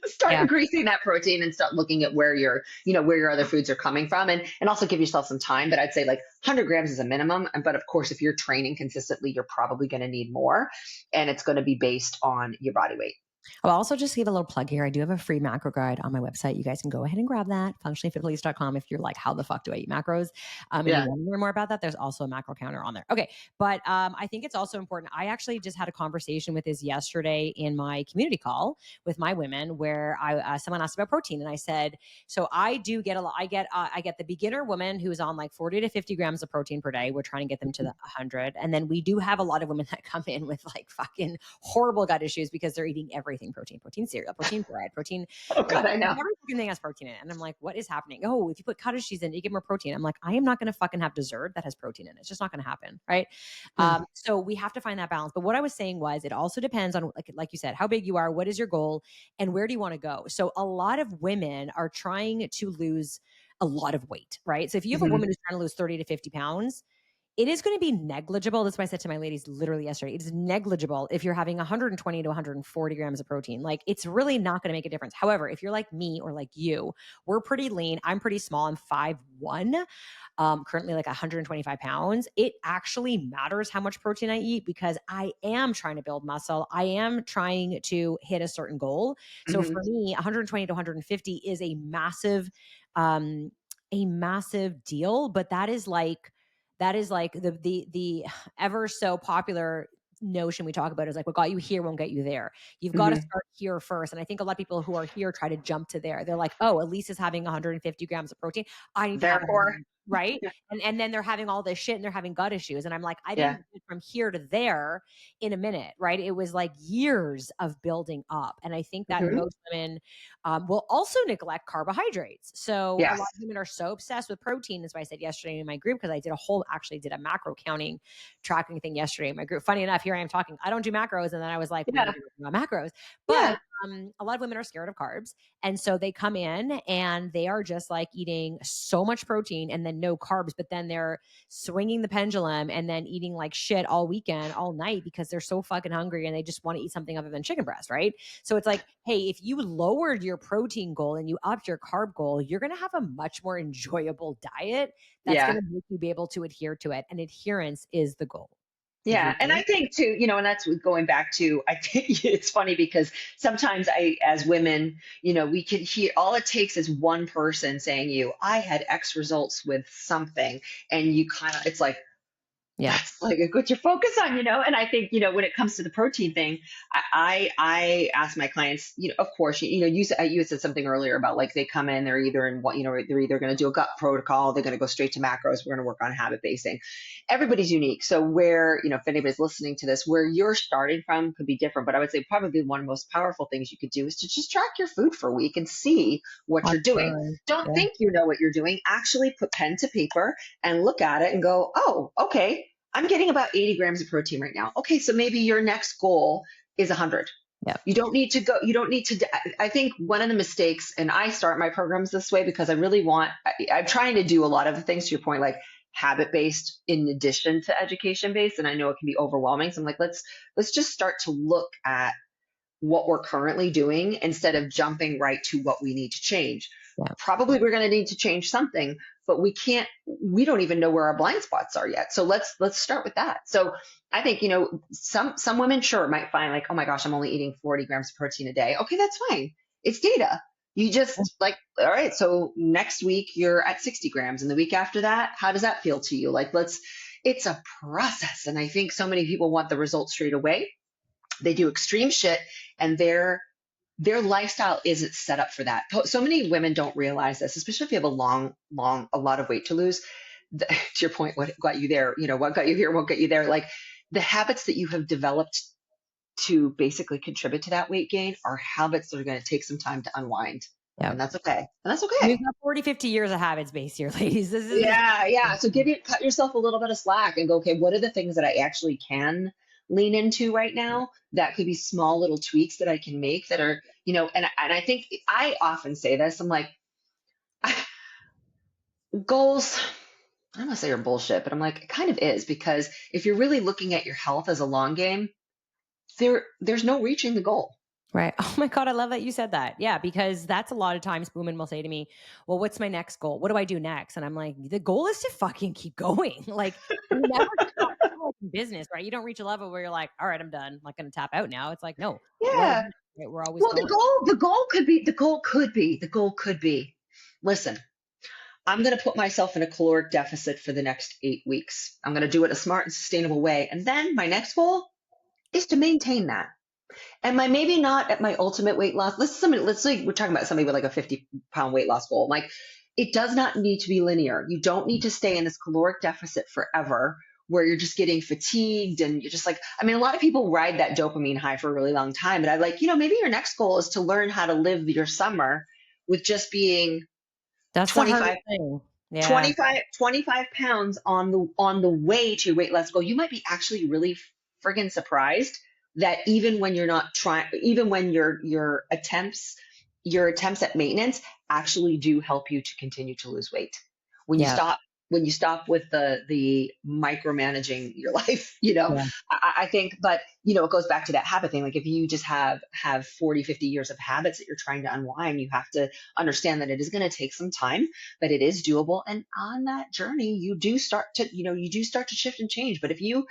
Start Yeah. increasing that protein and start looking at where your other foods are coming from, and also give yourself some time. But I'd say like 100 grams is a minimum. But of course, if you're training consistently, you're probably going to need more, and it's going to be based on your body weight. I'll also just give a little plug here. I do have a free macro guide on my website. You guys can go ahead and grab that, functionallyfitpolice.com. If you're like, how the fuck do I eat macros? And you Yeah. want to learn more about that, there's also a macro counter on there. Okay. But I think it's also important. I actually just had a conversation with this yesterday in my community call with my women where someone asked about protein. And I said, so I do get a lot. I get the beginner woman who's on like 40 to 50 grams of protein per day. We're trying to get them to the 100. And then we do have a lot of women that come in with like fucking horrible gut issues because they're eating everything protein cereal, protein bread, protein, Oh God, I know. every fucking thing has protein in it. And I'm like, what is happening? Oh, if you put cottage cheese in, you get more protein. I'm like, I am not going to fucking have dessert that has protein in it. It's just not going to happen. Right. So we have to find that balance. But what I was saying was it also depends on, like you said, how big you are, what is your goal, and where do you want to go? So a lot of women are trying to lose a lot of weight, right? So if you have a woman who's trying to lose 30 to 50 pounds, it is going to be negligible. That's what I said to my ladies literally yesterday. It is negligible if you're having 120 to 140 grams of protein. Like it's really not going to make a difference. However, if you're like me or like you, we're pretty lean. I'm pretty small. I'm 5'1", currently like 125 pounds. It actually matters how much protein I eat because I am trying to build muscle. I am trying to hit a certain goal. So for me, 120 to 150 is a massive a massive deal, but that is like the ever so popular notion we talk about is like what got you here won't get you there. You've got to Hmm. start here first. And I think a lot of people who are here try to jump to there. They're like, oh, Elise is having 150 grams of protein. I need to have Therefore, 100, right? And then they're having all this shit and they're having gut issues. And I'm like, I yeah. didn't get from here to there in a minute, right? It was like years of building up. And I think that Hmm. most women will also neglect carbohydrates. So a lot Yes. of women are so obsessed with protein. That's why I said yesterday in my group, because I actually did a macro counting tracking thing yesterday in my group. Funny enough, here I am talking, I don't do macros. And then I was like, we need Yeah. to do macros. But Yeah. a lot of women are scared of carbs. And so they come in and they are just like eating so much protein and then no carbs, but then they're swinging the pendulum and then eating like shit all weekend, all night because they're so fucking hungry and they just want to eat something other than chicken breast, right? So it's like, hey, if you lowered your protein goal and you upped your carb goal, you're going to have a much more enjoyable diet that's going Yeah. to make you be able to adhere to it. And adherence is the goal. Would you Yeah. And agree? I think too, and that's going back to, I think it's funny because sometimes as women, we can hear all it takes is one person saying I had X results with something. And you kind of, it's like, Yeah. that's like what you focus on. And I think, when it comes to the protein thing, I ask my clients, of course, you said something earlier about like they come in, they're either in what, they're either going to do a gut protocol, they're going to go straight to macros, we're going to work on habit basing. Everybody's unique. So where, if anybody's listening to this, where you're starting from could be different, but I would say probably one of the most powerful things you could do is to just track your food for a week and see what you're doing. Absolutely. Don't Yeah. think you know what you're doing. Actually put pen to paper and look at it and go, oh, okay, I'm getting about 80 grams of protein right now. Okay, so maybe your next goal is 100. Yeah. You don't need to go, you don't need to. I think one of the mistakes, and I start my programs this way because I really I'm trying to do a lot of the things to your point, like habit based in addition to education based. And I know it can be overwhelming. So I'm like, let's just start to look at what we're currently doing instead of jumping right to what we need to change. Yeah. Probably we're going to need to change something, but we don't even know where our blind spots are yet. So let's start with that. So I think, some women sure might find like, oh my gosh, I'm only eating 40 grams of protein a day. Okay, that's fine. It's data. You just like, all right, so next week you're at 60 grams and the week after that, how does that feel to you? Like, it's a process. And I think so many people want the results straight away. They do extreme shit and their lifestyle isn't set up for that. So many women don't realize this, especially if you have a lot of weight to lose. To your point, what got you there, what got you here won't get you there. Like the habits that you have developed to basically contribute to that weight gain are habits that are going to take some time to unwind. Yeah. And that's okay. And that's You've okay. got 40, 50 years of habits base here, ladies. This Yeah, yeah. So cut yourself a little bit of slack and go, okay, what are the things that I actually can lean into right now? That could be small little tweaks that I can make that are, and I think I often say this, I'm like, goals, I don't want to say are bullshit, but I'm like, it kind of is because if you're really looking at your health as a long game, there's no reaching the goal. right. Oh my God, I love that you said that. Yeah, because that's a lot of times women will say to me, well, what's my next goal? What do I do next? And I'm like, the goal is to fucking keep going. Like you never stop. It's like in business, right? You don't reach a level where you're like, all right, I'm done. I'm not going to tap out now. It's like, no, what Yeah. next, right? We're always Well, going. the goal could be, listen, I'm going to put myself in a caloric deficit for the next 8 weeks. I'm going to do it a smart and sustainable way. And then my next goal is to maintain that. And maybe not at my ultimate weight loss. Let's say we're talking about somebody with like a 50-pound weight loss goal. Like it does not need to be linear. You don't need to stay in this caloric deficit forever where you're just getting fatigued and you're just like, I mean, a lot of people ride that dopamine high for a really long time. But I like, maybe your next goal is to learn how to live your summer with just being That's the hardest 25 thing. Yeah. 25 pounds on the way to your weight loss goal. You might be actually really friggin' surprised that even when you're not trying, even when your attempts at maintenance actually do help you to continue to lose weight. When you Yeah. stop, with the micromanaging your life, Yeah. I think, but it goes back to that habit thing. Like if you just have 40, 50 years of habits that you're trying to unwind, you have to understand that it is going to take some time, but it is doable. And on that journey, you do start to shift and change. But if you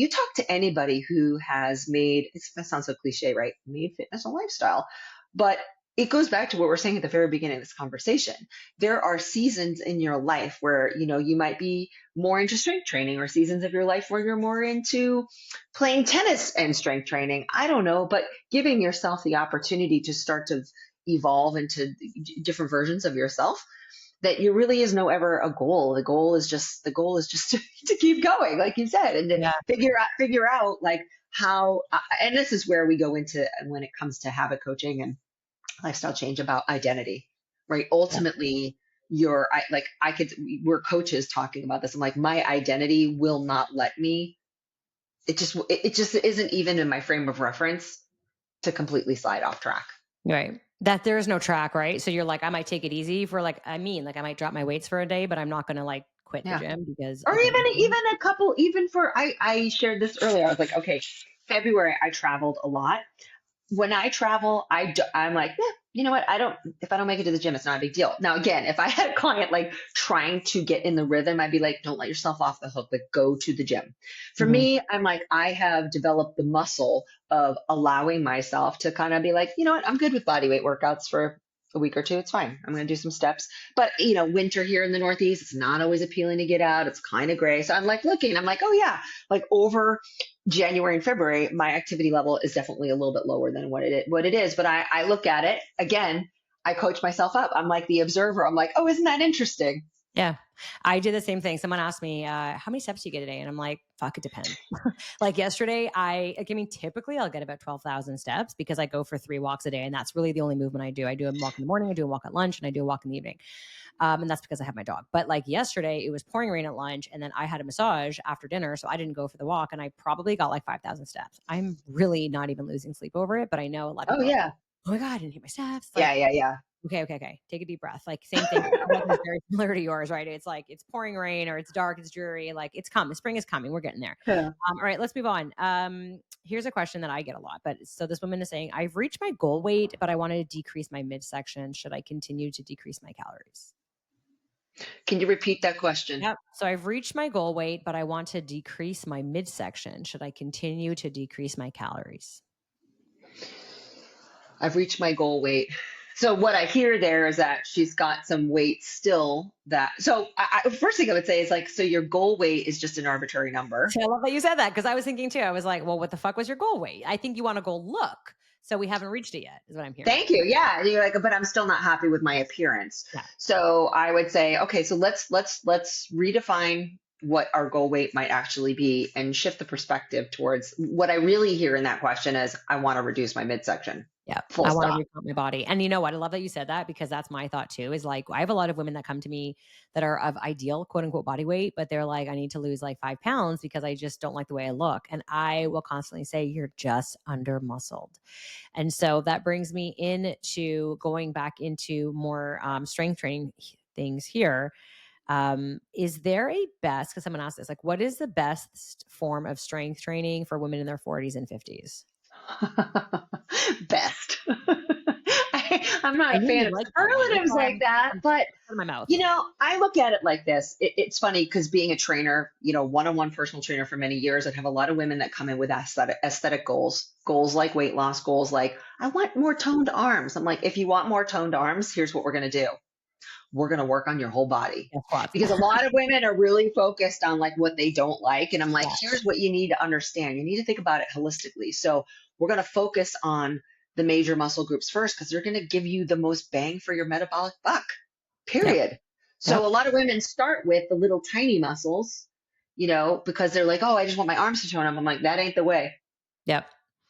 talk to anybody who has that sounds so cliche, right? Made fitness a lifestyle, but it goes back to what we're saying at the very beginning of this conversation. There are seasons in your life where, you might be more into strength training, or seasons of your life where you're more into playing tennis and strength training. I don't know, but giving yourself the opportunity to start to evolve into different versions of yourself, that you really is no ever a goal. The goal is just to keep going, like you said, and to Yeah. figure out like how, and this is where we go into when it comes to habit coaching and lifestyle change, about identity, right? Yeah. Ultimately, we're coaches talking about this. I'm like, my identity will not let me, it just isn't even in my frame of reference to completely slide off track. Right. That there is no track, right? So you're like, I might take it easy for like, I might drop my weights for a day, but I'm not going to like quit the Yeah. gym because, Or okay. even a couple, even for, I shared this earlier. I was like, okay, February, I traveled a lot. When I travel, I'm like, yeah, you know what? If I don't make it to the gym, it's not a big deal. Now, again, if I had a client like trying to get in the rhythm, I'd be like, don't let yourself off the hook, but go to the gym. For Mhm. me, I'm like, I have developed the muscle of allowing myself to kind of be like, you know what? I'm good with body weight workouts for a week or two. It's fine. I'm going to do some steps. But, winter here in the Northeast, it's not always appealing to get out. It's kind of gray. So I'm like I'm like, oh yeah, like over January and February, my activity level is definitely a little bit lower than what it is. But I look at it again. I coach myself up. I'm like the observer. I'm like, oh, isn't that interesting? Yeah. I did the same thing. Someone asked me, how many steps do you get a day? And I'm like, fuck, it depends. Like yesterday, typically I'll get about 12,000 steps because I go for 3 walks a day. And that's really the only movement I do. I do a walk in the morning, I do a walk at lunch, and I do a walk in the evening. And that's because I have my dog. But like yesterday, it was pouring rain at lunch, and then I had a massage after dinner. So I didn't go for the walk, and I probably got like 5,000 steps. I'm really not even losing sleep over it. But I know a lot of Oh people are like, yeah, oh my God, I didn't hit my steps. yeah, Like, yeah, yeah. okay, okay, okay. Take a deep breath. Like same thing. My weather is very similar to yours, right? It's like it's pouring rain or it's dark, it's dreary. Like it's coming. Spring is coming. We're getting there. Yeah. All right, let's move on. Here's a question that I get a lot. But so this woman is saying, I've reached my goal weight, but I want to decrease my midsection. Should I continue to decrease my calories? Can you repeat that question? Yep. So I've reached my goal weight, but I want to decrease my midsection. Should I continue to decrease my calories? I've reached my goal weight. So what I hear there is that she's got some weight still that. So first thing I would say is like, so your goal weight is just an arbitrary number. See, I love that you said that because I was thinking too. I was like, well, what the fuck was your goal weight? I think you want to go look. So we haven't reached it yet, is what I'm hearing. Thank you. Yeah, you're like, but I'm still not happy with my appearance. Yeah. So I would say, okay, so let's redefine what our goal weight might actually be and shift the perspective towards what I really hear in that question is I want to reduce my midsection. Yeah. Full I want to stop. recount my body. And you know what? I love that you said that because that's my thought too, is like, I have a lot of women that come to me that are of ideal quote unquote body weight, but they're like, I need to lose like 5 pounds because I just don't like the way I look. And I will constantly say, you're just under muscled. And so that brings me into going back into more strength training things here. Is there a best, because someone asked this, like, what is the best form of strength training for women in their 40s and 50s? Best. I'm not I a knew fan you of liked that one. That's superlatives why like that, I'm but in my mouth. I look at it like this. It's funny because being a trainer, one-on-one personal trainer for many years, I'd have a lot of women that come in with aesthetic goals like weight loss, goals like, I want more toned arms. I'm like, if you want more toned arms, here's what we're going to do. We're going to work on your whole body. Yeah, squats. Because a lot of women are really focused on like what they don't like. And I'm like, Yeah. here's what you need to understand. You need to think about it holistically. So we're going to focus on the major muscle groups first because they're going to give you the most bang for your metabolic buck, Yep. period. So Yep. a lot of women start with the little tiny muscles, because they're like, oh, I just want my arms to tone up. I'm like, that ain't the way. Yep.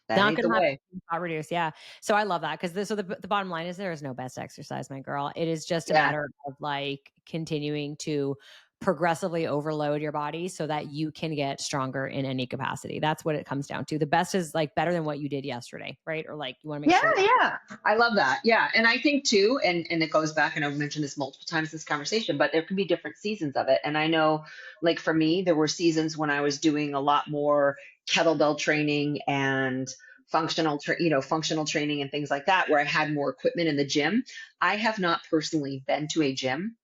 That Not ain't the gonna happen. way. Not reduce. Yeah. So I love that because the bottom line is there is no best exercise, my girl. It is just a Yeah. matter of like continuing to progressively overload your body so that you can get stronger in any capacity. That's what it comes down to. The best is like better than what you did yesterday, right? Or like you want to make Yeah, sure. yeah. I love that. Yeah. And I think too, and it goes back, and I've mentioned this multiple times in this conversation, but there can be different seasons of it. And I know like for me, there were seasons when I was doing a lot more kettlebell training and functional training and things like that, where I had more equipment in the gym. I have not personally been to a gym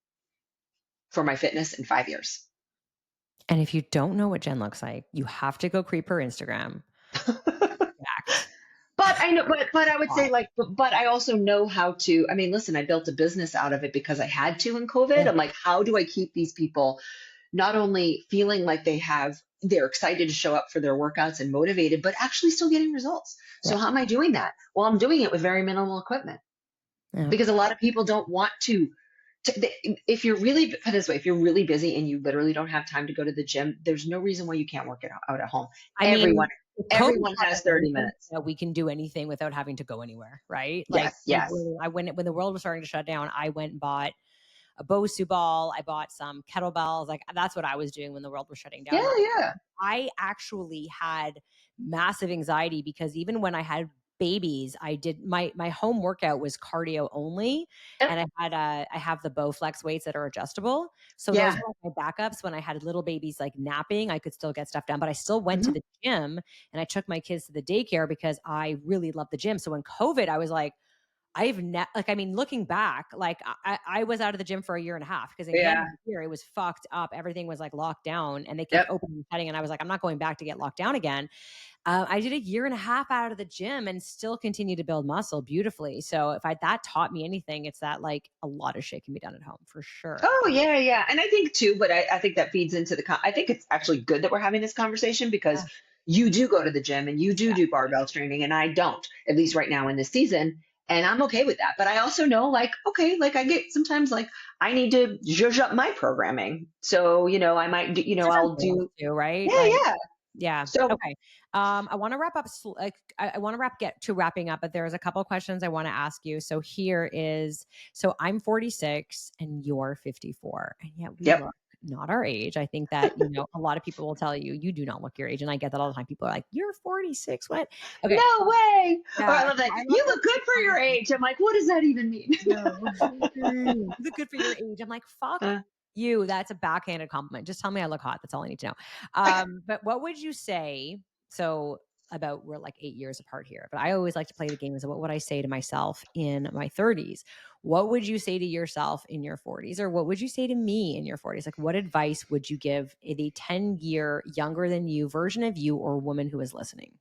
for my fitness in 5 years. And if you don't know what Jen looks like, you have to go creep her Instagram. Fact. But But I know, but I would say God. like, but I also know how to. I mean, listen, I built a business out of it because I had to in COVID. Yeah. I'm like, how do I keep these people not only feeling like they're excited to show up for their workouts and motivated, but actually still getting results? Yeah. So how am I doing that? Well, I'm doing it with very minimal equipment Yeah. because a lot of people don't want to. If you're really, put it this way, if you're really busy and you literally don't have time to go to the gym, there's no reason why you can't work it out at home. I Everyone, mean, if COVID everyone taught has us 30 anything, minutes. that we can do anything without having to go anywhere, right? Like, Yes, yes. I went when the world was starting to shut down. I went and bought a Bosu ball. I bought some kettlebells. Like that's what I was doing when the world was shutting down. Yeah, yeah. I actually had massive anxiety because even when I had babies, I did my home workout was cardio only, Yep. and I have the Bowflex weights that are adjustable. So those Yeah. were like my backups when I had little babies like napping. I could still get stuff done, but I still went to Mhm. the gym and I took my kids to the daycare because I really love the gym. So when COVID, I was like, I mean, looking back, like I was out of the gym for a year and a half because in Yeah. Canada here it was fucked up. Everything was like locked down and they kept Yep. opening and shutting. And I was like, I'm not going back to get locked down again. I did a year and a half out of the gym and still continue to build muscle beautifully. So if that taught me anything, it's that like a lot of shit can be done at home for sure. Oh, yeah, yeah. And I think too, but I think that feeds into I think it's actually good that we're having this conversation because Yeah. you do go to the gym and you do Yeah. do barbell training and I don't, at least right now in this season. And I'm okay with that. But I also know like, okay, like I get sometimes like I need to zhuzh up my programming. So, I might do, Different I'll goals do, too, right? yeah, Like, yeah. yeah. So, Okay. I want to wrap up. Like, I want to get to wrapping up, but there's a couple of questions I want to ask you. So here is, so I'm 46 and you're 54, and yet we yep. look not our age. I think that, a lot of people will tell you, you do not look your age. And I get that all the time. People are like, you're 46. What? Okay. No way. Or Yeah. I love that. I love You having look good these for your age. I'm conversations. like, what does that even mean? No. You look good for your age. I'm like, fuck Uh, you. That's a backhanded compliment. Just tell me I look hot. That's all I need to know. But what would you say? So about we're like 8 years apart here, but I always like to play the games of what would I say to myself in my 30s? What would you say to yourself in your 40s? Or what would you say to me in your 40s? Like what advice would you give a 10-year younger than you version of you or woman who is listening?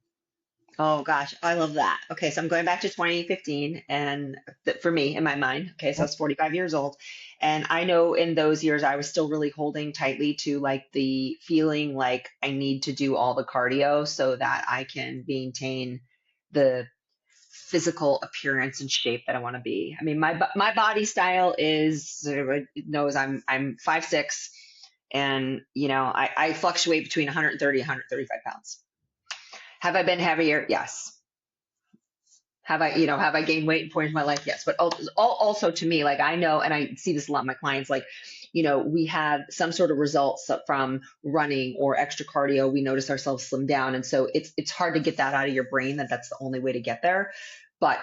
Oh gosh, I love that. Okay, so I'm going back to 2015 and for me in my mind, okay, so I Yep. was 45 years old and I know in those years I was still really holding tightly to like the feeling like I need to do all the cardio so that I can maintain the physical appearance and shape that I want to be. I mean, my body style is knows I'm 5'6" and I fluctuate between 130 135 pounds. Have I been heavier? Yes. Have I gained weight in points in my life? Yes. But also to me, like I know, and I see this a lot in my clients, like, we have some sort of results from running or extra cardio. We notice ourselves slim down. And so it's hard to get that out of your brain that that's the only way to get there. But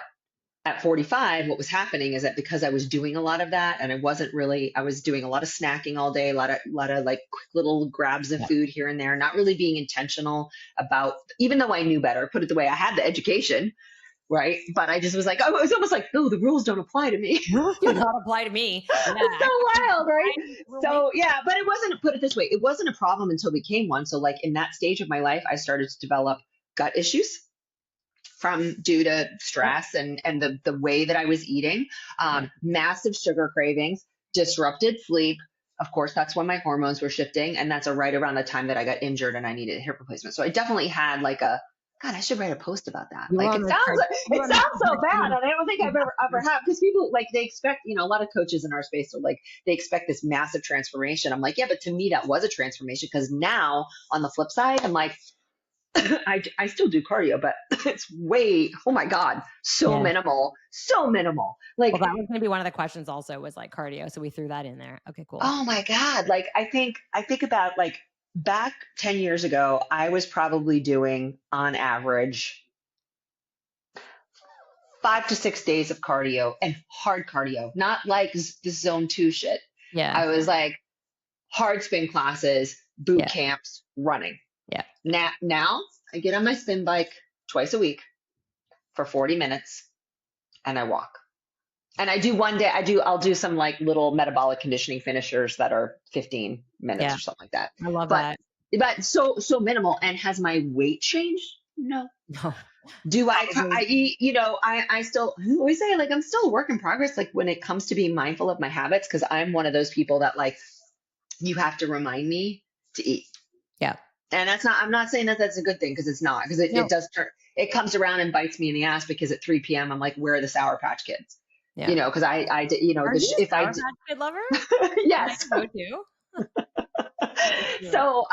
at 45, what was happening is that because I was doing a lot of that and I was doing a lot of snacking all day, a lot of like quick little grabs of Yep. food here and there, not really being intentional about, even though I knew better, put it the way I had the education, right? But I just was like, oh, it was almost like, no, the rules don't apply to me. Rules do not apply to me. Yeah. It's so wild, right? We'll make So yeah, but it wasn't, put it this way, it wasn't a problem until it became one. So like in that stage of my life, I started to develop gut issues from due to Yep. stress and the way that I was eating, Yeah. massive sugar cravings, disrupted sleep. Of course, that's when my hormones were shifting, and that's right around the time that I got injured and I needed a hip replacement. So I definitely had like a God. I should write a post about that. You were Like on the card. You were it on the sounds so bad, card. and I don't think I've ever had because people like they expect a lot of coaches in our space are like they expect this massive transformation. I'm like, yeah, but to me that was a transformation because now on the flip side, I'm like I still do cardio, but it's oh my God, so Yeah. minimal, so minimal. Like, Well, that was going to be one of the questions also was like cardio. So we threw that in there. Okay, cool. oh my God. Like, I think about like back 10 years ago, I was probably doing on average 5 to 6 days of cardio and hard cardio, not like the zone two shit. Yeah. I was like hard spin classes, boot Yeah. camps, running. Yeah. Now I get on my spin bike twice a week for 40 minutes and I walk. And I do one day, I'll do some like little metabolic conditioning finishers that are 15 minutes Yeah. or something like that. I love But, that. but so minimal. And has my weight changed? No. No. Do I Probably. eat, I still I always say like I'm still a work in progress, like when it comes to being mindful of my habits, because I'm one of those people that like you have to remind me to eat. Yeah. And I'm not saying that that's a good thing, because it's not, because it No. does turn, it comes around and bites me in the ass, because at 3 p.m. I'm like, where are the Sour Patch Kids? Yeah. Because I did, Are you if a I Sour did, Patch Kid lover? Is that yes. your go-to? Me too. So,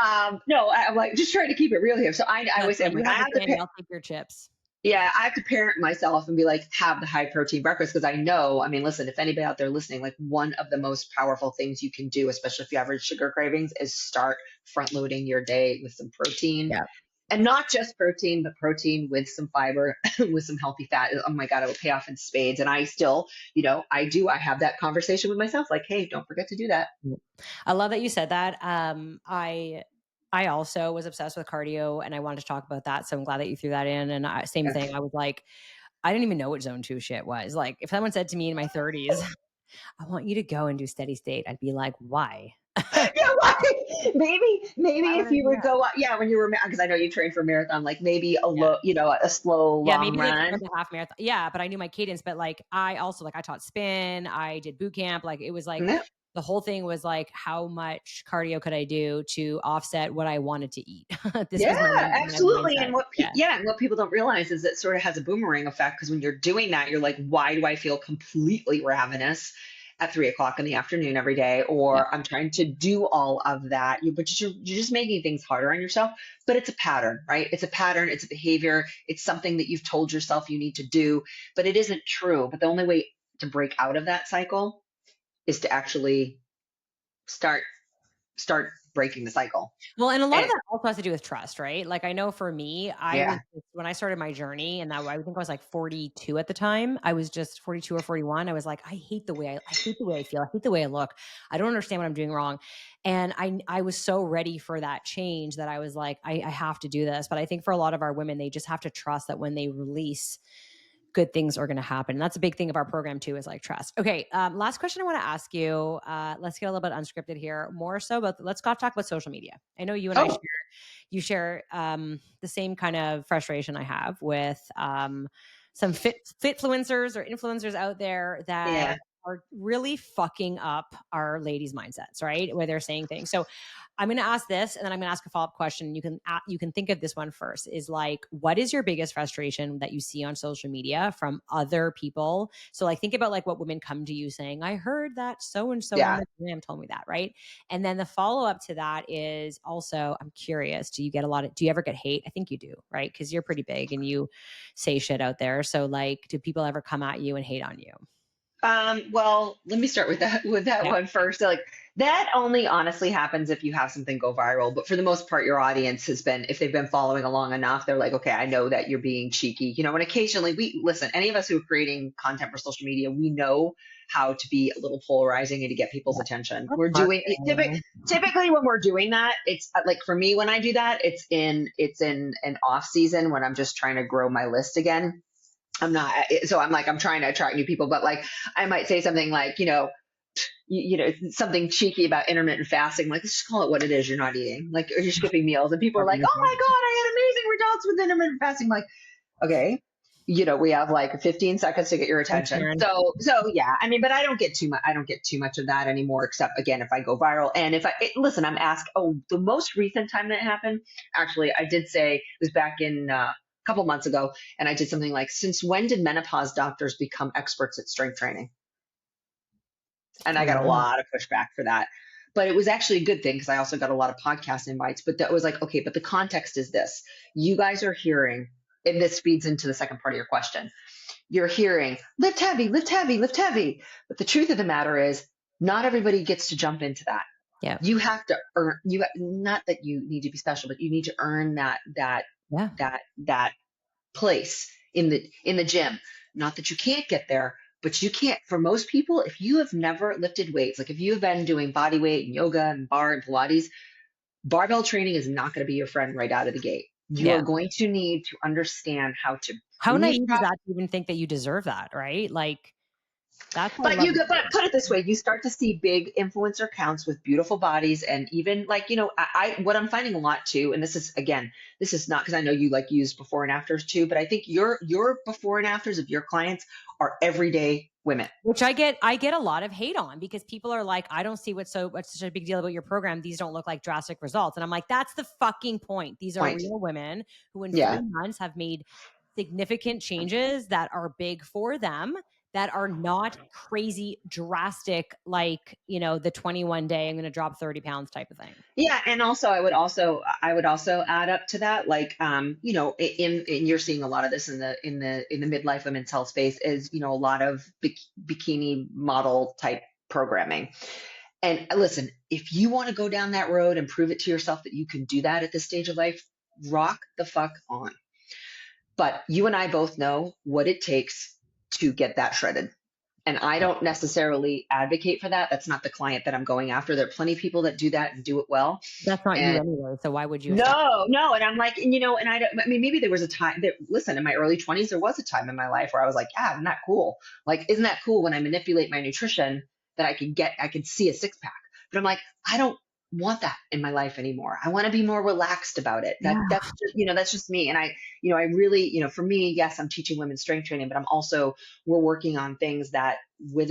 no, I'm like, just trying to keep it real here. So I That's always say, right. I'm You like, have the candy, I'll take your chips. yeah, I have to parent myself and be like, have the high protein breakfast, because I know, I mean, listen, if anybody out there listening, like one of the most powerful things you can do, especially if you have sugar cravings, is start front loading your day with some protein, Yeah. and not just protein, but protein with some fiber, with some healthy fat. Oh my God, it will pay off in spades. And I still, I have that conversation with myself, like, hey, don't forget to do that. I love that you said that. I also was obsessed with cardio and I wanted to talk about that. So I'm glad that you threw that in. And same Yeah. thing. I was like, I didn't even know what zone 2 shit was. Like if someone said to me in my 30s, I want you to go and do steady state, I'd be like, why? Yeah, right. Maybe Why would if I you do would that? go, yeah, when you were, because I know you trained for marathon, like maybe a Yeah. low, a slow, Yeah, long maybe like run. for the half marathon. Yeah, but I knew my cadence. But like I also like I taught spin, I did boot camp. Like it was like Yeah. the whole thing was like how much cardio could I do to offset what I wanted to eat? This Yeah, was my absolutely. mindset. And Yeah. and what people don't realize is it sort of has a boomerang effect, because when you're doing that, you're like, why do I feel completely ravenous at 3 o'clock in the afternoon every day? Yeah. Or I'm trying to do all of that. But you're just making things harder on yourself. But it's a pattern, right? It's a pattern. It's a behavior. It's something that you've told yourself you need to do, but it isn't true. But the only way to break out of that cycle is to actually start start breaking the cycle. Well, and a lot of And that also has to do with trust, right? Like I know for me, I was yeah, when I started my journey, and that I think I was like 42 at the time. I was just 42 or 41. I was like, I hate the way I hate the way I feel. I hate the way I look. I don't understand what I'm doing wrong. And I was so ready for that change that I was like, I have to do this. But I think for a lot of our women, they just have to trust that when they release, good things are going to happen. And that's a big thing of our program too, is like trust. Okay. Last question I want to ask you. Let's get a little bit unscripted here, more so, but let's talk about social media. I know you and I oh you share the same kind of frustration I have with some fitfluencers or influencers out there that yeah. are really fucking up our ladies' mindsets, right? Where they're saying things. So I'm going to ask this, and then I'm going to ask a follow up question. You can think of this one first. Is like, what is your biggest frustration that you see on social media from other people? So like, think about like what women come to you saying. I heard that so and so on Yeah. the gram told me that, right? And then the follow up to that is also, I'm curious, do you ever get hate? I think you do, right? Because you're pretty big and you say shit out there. So like, do people ever come at you and hate on you? Well, let me start with that Yeah. one first. So, like, that only honestly happens if you have something go viral. But for the most part, your audience has been, if they've been following along enough, they're like, okay, I know that you're being cheeky, and occasionally we listen, any of us who are creating content for social media, we know how to be a little polarizing and to get people's Yeah. attention. That's We're doing it marketing. typically when we're doing that, it's like for me, when I do that, it's in an off season when I'm just trying to grow my list again. I'm not, so I'm like, I'm trying to attract new people, but like, I might say something like, something cheeky about intermittent fasting. Like, let's just call it what it is. You're not eating, like, or you're skipping meals. And people are like, oh my God, I had amazing results with intermittent fasting. I'm like, okay, we have like 15 seconds to get your Thanks, attention. Karen. So yeah, I mean, but I don't get too much of that anymore, except again, if I go viral. And if listen, I'm asked, the most recent time that happened, actually, I did say it was back in, couple months ago, and I did something like, since when did menopause doctors become experts at strength training? And I Oh, got a wow. lot of pushback for that. But it was actually a good thing, because I also got a lot of podcast invites. But that was like, okay, but the context is this. You guys are hearing, and this feeds into the second part of your question. You're hearing lift heavy, lift heavy, lift heavy. But the truth of the matter is, not everybody gets to jump into that. Yeah. You have to earn, not that you need to be special, but you need to earn Yeah. that place in the gym. Not that you can't get there, but you can't. For most people, if you have never lifted weights, like if you have been doing body weight and yoga and bar and Pilates, barbell training is not going to be your friend right out of the gate. You Yeah. are going to need to understand how to How breathe. naive is that to even think that you deserve that, right? Like, That's why I But love this but put it this space. way, you start to see big influencer accounts with beautiful bodies, and even like, I what I'm finding a lot too, and this is again, this is not because I know you like use before and afters too, but I think your before and afters of your clients are everyday women. Which I get a lot of hate on, because people are like, I don't see what's such a big deal about your program. These don't look like drastic results. And I'm like, that's the fucking point. These are Point. real women who in Yeah. 3 months have made significant changes that are big for them, that are not crazy drastic, like, the 21 day, I'm going to drop 30 pounds type of thing. Yeah, and also I would also add up to that, like, in you're seeing a lot of this in the midlife women's health space, is, a lot of bikini model type programming. And listen, if you want to go down that road and prove it to yourself that you can do that at this stage of life, rock the fuck on. But you and I both know what it takes to get that shredded. And I don't necessarily advocate for that. That's not the client that I'm going after. There are plenty of people that do that and do it well. That's not you And anyway. So why would you establish? no, no. And I'm like, and I mean, maybe there was a time that, listen, in my early 20s, there was a time in my life where I was like, yeah, isn't that cool? Like, isn't that cool when I manipulate my nutrition that I could see a six pack? But I'm like, I don't want that in my life anymore. I want to be more relaxed about it. Yeah. That's just me. And I really, for me, yes, I'm teaching women strength training, but we're working on things that with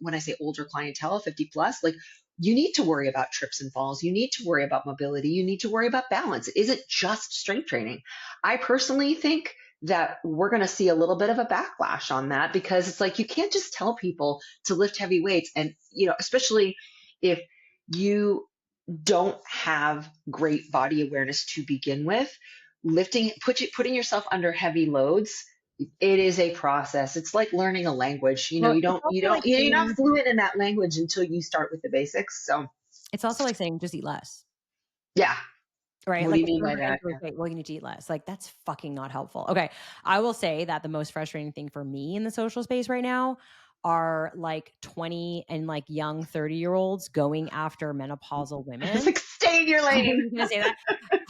when I say older clientele, 50 plus, like, you need to worry about trips and falls. You need to worry about mobility. You need to worry about balance. It isn't just strength training. I personally think that we're going to see a little bit of a backlash on that, because it's like, you can't just tell people to lift heavy weights. And, especially if you don't have great body awareness to begin with, putting yourself under heavy loads, it is a process. It's like learning a language. Well, You it's don't, also like you're not saying, fluent in that language until you start with the basics. So just eat less. yeah. Right? What do Like, you if mean you're by going that? to lose weight, well, you need to eat less. Like, that's fucking not helpful. Okay. I will say that the most frustrating thing for me in the social space right now are like 20 and like young 30-year-olds going after menopausal It's women. like, stay in your I lane. was gonna say that.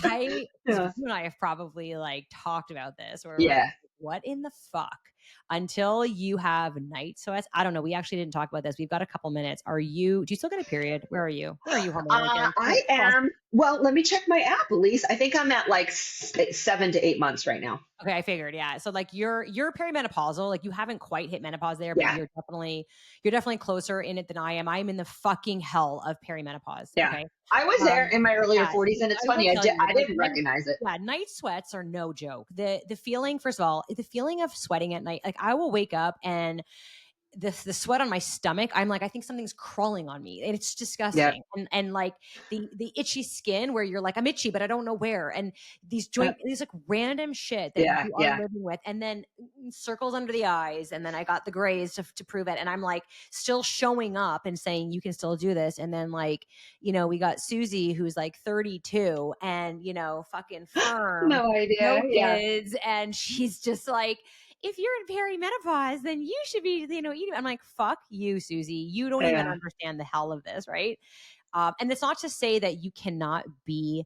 Because Yeah. you and I have probably like talked about this, where we're like, Yeah. what in the fuck? Until you have night sweats. I don't know. We actually didn't talk about this. We've got a couple minutes. Do you still get a period? Where are you? Where are you hormonally again? I am. Well, let me check my app, Elise. I think I'm at like 7 to 8 months right now. Okay, I figured, yeah. So like you're perimenopausal, like you haven't quite hit menopause there, but Yeah. you're definitely closer in it than I am. I'm in the fucking hell of perimenopause. Yeah. Okay. I was there in my earlier Yeah, 40s, and it's I will funny. tell you, I like, didn't recognize it. night sweats are no joke. The feeling, first of all, the feeling of sweating at night, like I will wake up and the sweat on my stomach, I'm like, I think something's crawling on me, and it's Yeah. disgusting. And like the itchy skin, where you're like, I'm itchy, but I don't know where. And Yeah. these like random shit that Yeah. you are Yeah. living with, and then circles under the eyes, and then I got the grays to prove it. And I'm like still showing up and saying, you can still do this. And then like, we got Susie, who's like 32 and, fucking firm, No idea. no Yeah. kids. And she's just like, if you're in perimenopause, then you should be, eating. I'm like, fuck you, Susie. You don't even Yeah. understand the hell of this, right? And it's not to say that you cannot be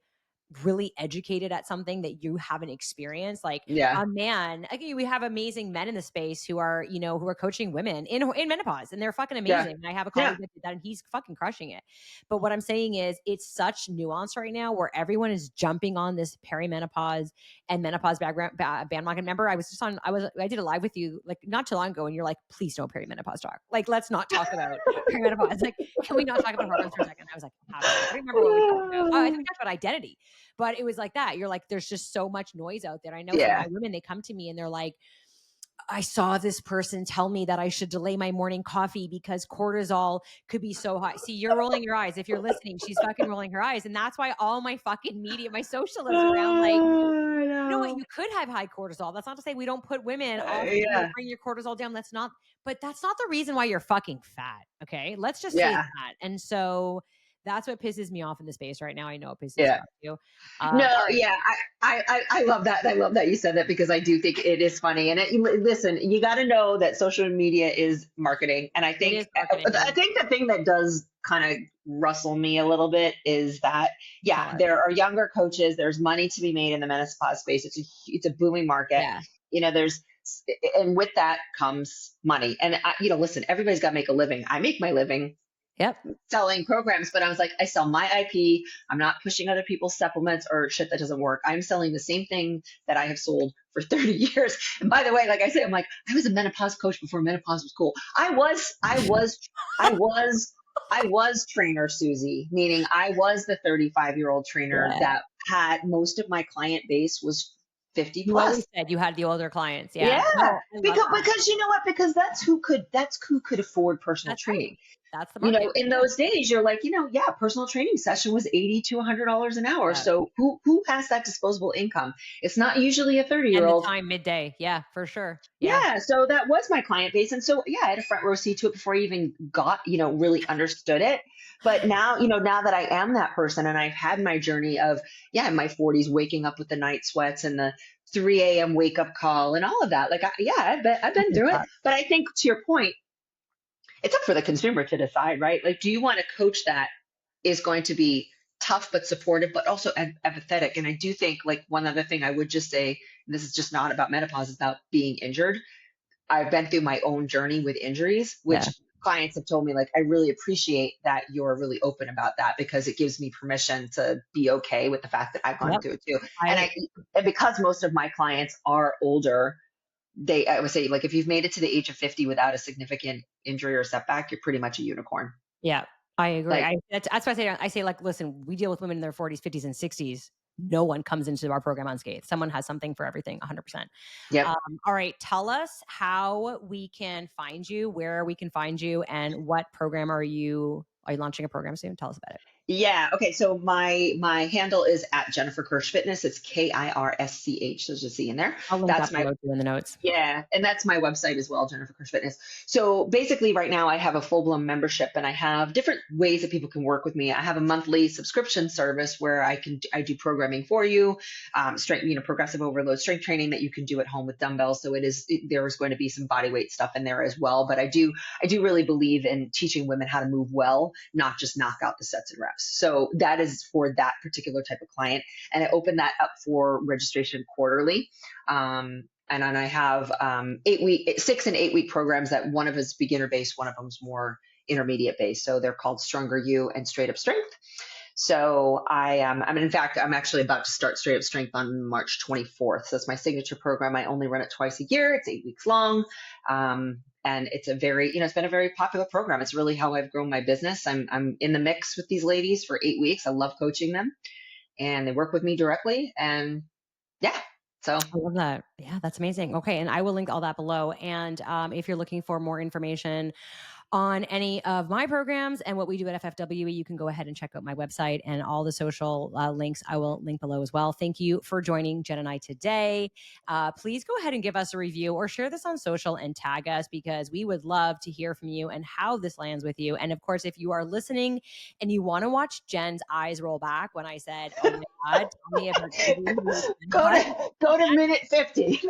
really educated at something that you haven't experienced. Like Yeah. a man, again, we have amazing men in the space who are, who are coaching women in menopause, and they're fucking Yeah. amazing. And I have a Yeah. colleague that did that, and he's fucking crushing it. But what I'm saying is, it's such nuance right now, where everyone is jumping on this perimenopause and menopause bandwagon. Remember, I did a live with you like not too long ago, and you're like, please don't perimenopause talk. Like, let's not talk about perimenopause. Like, can we not talk about hormones for a second? I was like, absolutely. I don't remember what we talked about. Oh, I think we talked about identity. But it was like that. You're like, there's just so much noise out there. I know for Yeah. my women, they come to me and they're like, I saw this person tell me that I should delay my morning coffee because cortisol could be so high. See, you're rolling your eyes. If you're listening, she's fucking rolling her eyes. And that's why all my fucking media, my social is around like, I you know what? know. You could have high cortisol. That's not to say we don't put women off, Yeah. bring your cortisol down. But that's not the reason why you're fucking fat. Okay. Let's just say Yeah. that. And so that's what pisses me off in the space right now. I know it pisses you Yeah. off too. No, All right. yeah, I love that. I love that you said that, because I do think it is funny. And listen, you got to know that social media is marketing. And I It is think, marketing. the thing that does kind of rustle me a little bit is that, yeah, Tell us. there are younger coaches. There's money to be made in the menopause space. It's a booming market. Yeah. There's And with that comes money. And listen, everybody's got to make a living. I make my living Yep. selling programs, but I was like, I sell my IP. I'm not pushing other people's supplements or shit that doesn't work. I'm selling the same thing that I have sold for 30 years. And by the way, like I say, I'm like, I was a menopause coach before menopause was cool. I was trainer Susie, meaning I was the 35-year-old trainer Yeah. that had most of my client base was 50 You plus. always said you had the older clients. Yeah. Yeah, No, I love that. because you know what? Because that's who could afford personal That's right. training. That's the market. In Yeah. those days, you're like, yeah, personal training session was $80 to $100 an hour. Yeah. So who has that disposable income? It's not usually a 30 year And the old. time midday. Yeah, for sure. Yeah. Yeah, so that was my client base. And so, yeah, I had a front row seat to it before I even got, really understood it. But now, now that I am that person and I've had my journey of, in my 40s, waking up with the night sweats and the 3 a.m. wake up call and all of that. Like, I've been through it. But I think to your point, it's up for the consumer to decide, right? Like, do you want a coach that is going to be tough but supportive, but also empathetic? And I do think, like, one other thing I would just say, and this is just not about menopause, it's about being injured. I've been through my own journey with injuries, which Yeah. clients have told me, like, I really appreciate that you're really open about that because it gives me permission to be okay with the fact that I've gone Yep. through it too. And because most of my clients are older, I would say, like, if you've made it to the age of 50 without a significant injury or setback, you're pretty much a unicorn. Yeah, I agree. Like, That's why I say, like, listen, we deal with women in their 40s, 50s, and 60s. No one comes into our program unscathed. Someone has something for everything, 100%. yep. All right, tell us how we can find you, where we can find you, and what program are you launching a program soon? Tell us about it. Yeah. Okay. So my handle is at Jennifer Kirsch Fitness. It's KIRSCH. There's a C in there. I'll link That's that my below too in the notes. Yeah, and that's my website as well, Jennifer Kirsch Fitness. So basically, right now I have a full-blown membership, and I have different ways that people can work with me. I have a monthly subscription service where I do programming for you, strength, progressive overload strength training that you can do at home with dumbbells. So there is going to be some body weight stuff in there as well. But I do really believe in teaching women how to move well, not just knock out the sets and reps. So that is for that particular type of client, and I open that up for registration quarterly. And then I have 6 and 8 week programs that one of is beginner based, one of them is more intermediate based. So they're called Stronger You and Straight Up Strength. So in fact, I'm actually about to start Straight Up Strength on March 24th. So that's my signature program. I only run it twice a year. It's 8 weeks long. And it's it's been a very popular program. It's really how I've grown my business. I'm in the mix with these ladies for 8 weeks. I love coaching them, and they work with me directly. And yeah, so I love that. Yeah, that's amazing. Okay, and I will link all that below. And if you're looking for more information on any of my programs and what we do at FFWE, you can go ahead and check out my website, and all the social links I will link below as well. Thank you for joining Jen and I today. Please go ahead and give us a review or share this on social and tag us, because we would love to hear from you and how this lands with you. And of course, if you are listening and you want to watch Jen's eyes roll back when I said, "Oh my God, tell me about go to minute 50."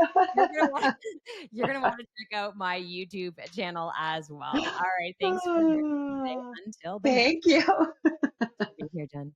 you're gonna want to check out my YouTube channel as well. All right, thanks for joining me today. Until the next Thank you. time. Here, Jen.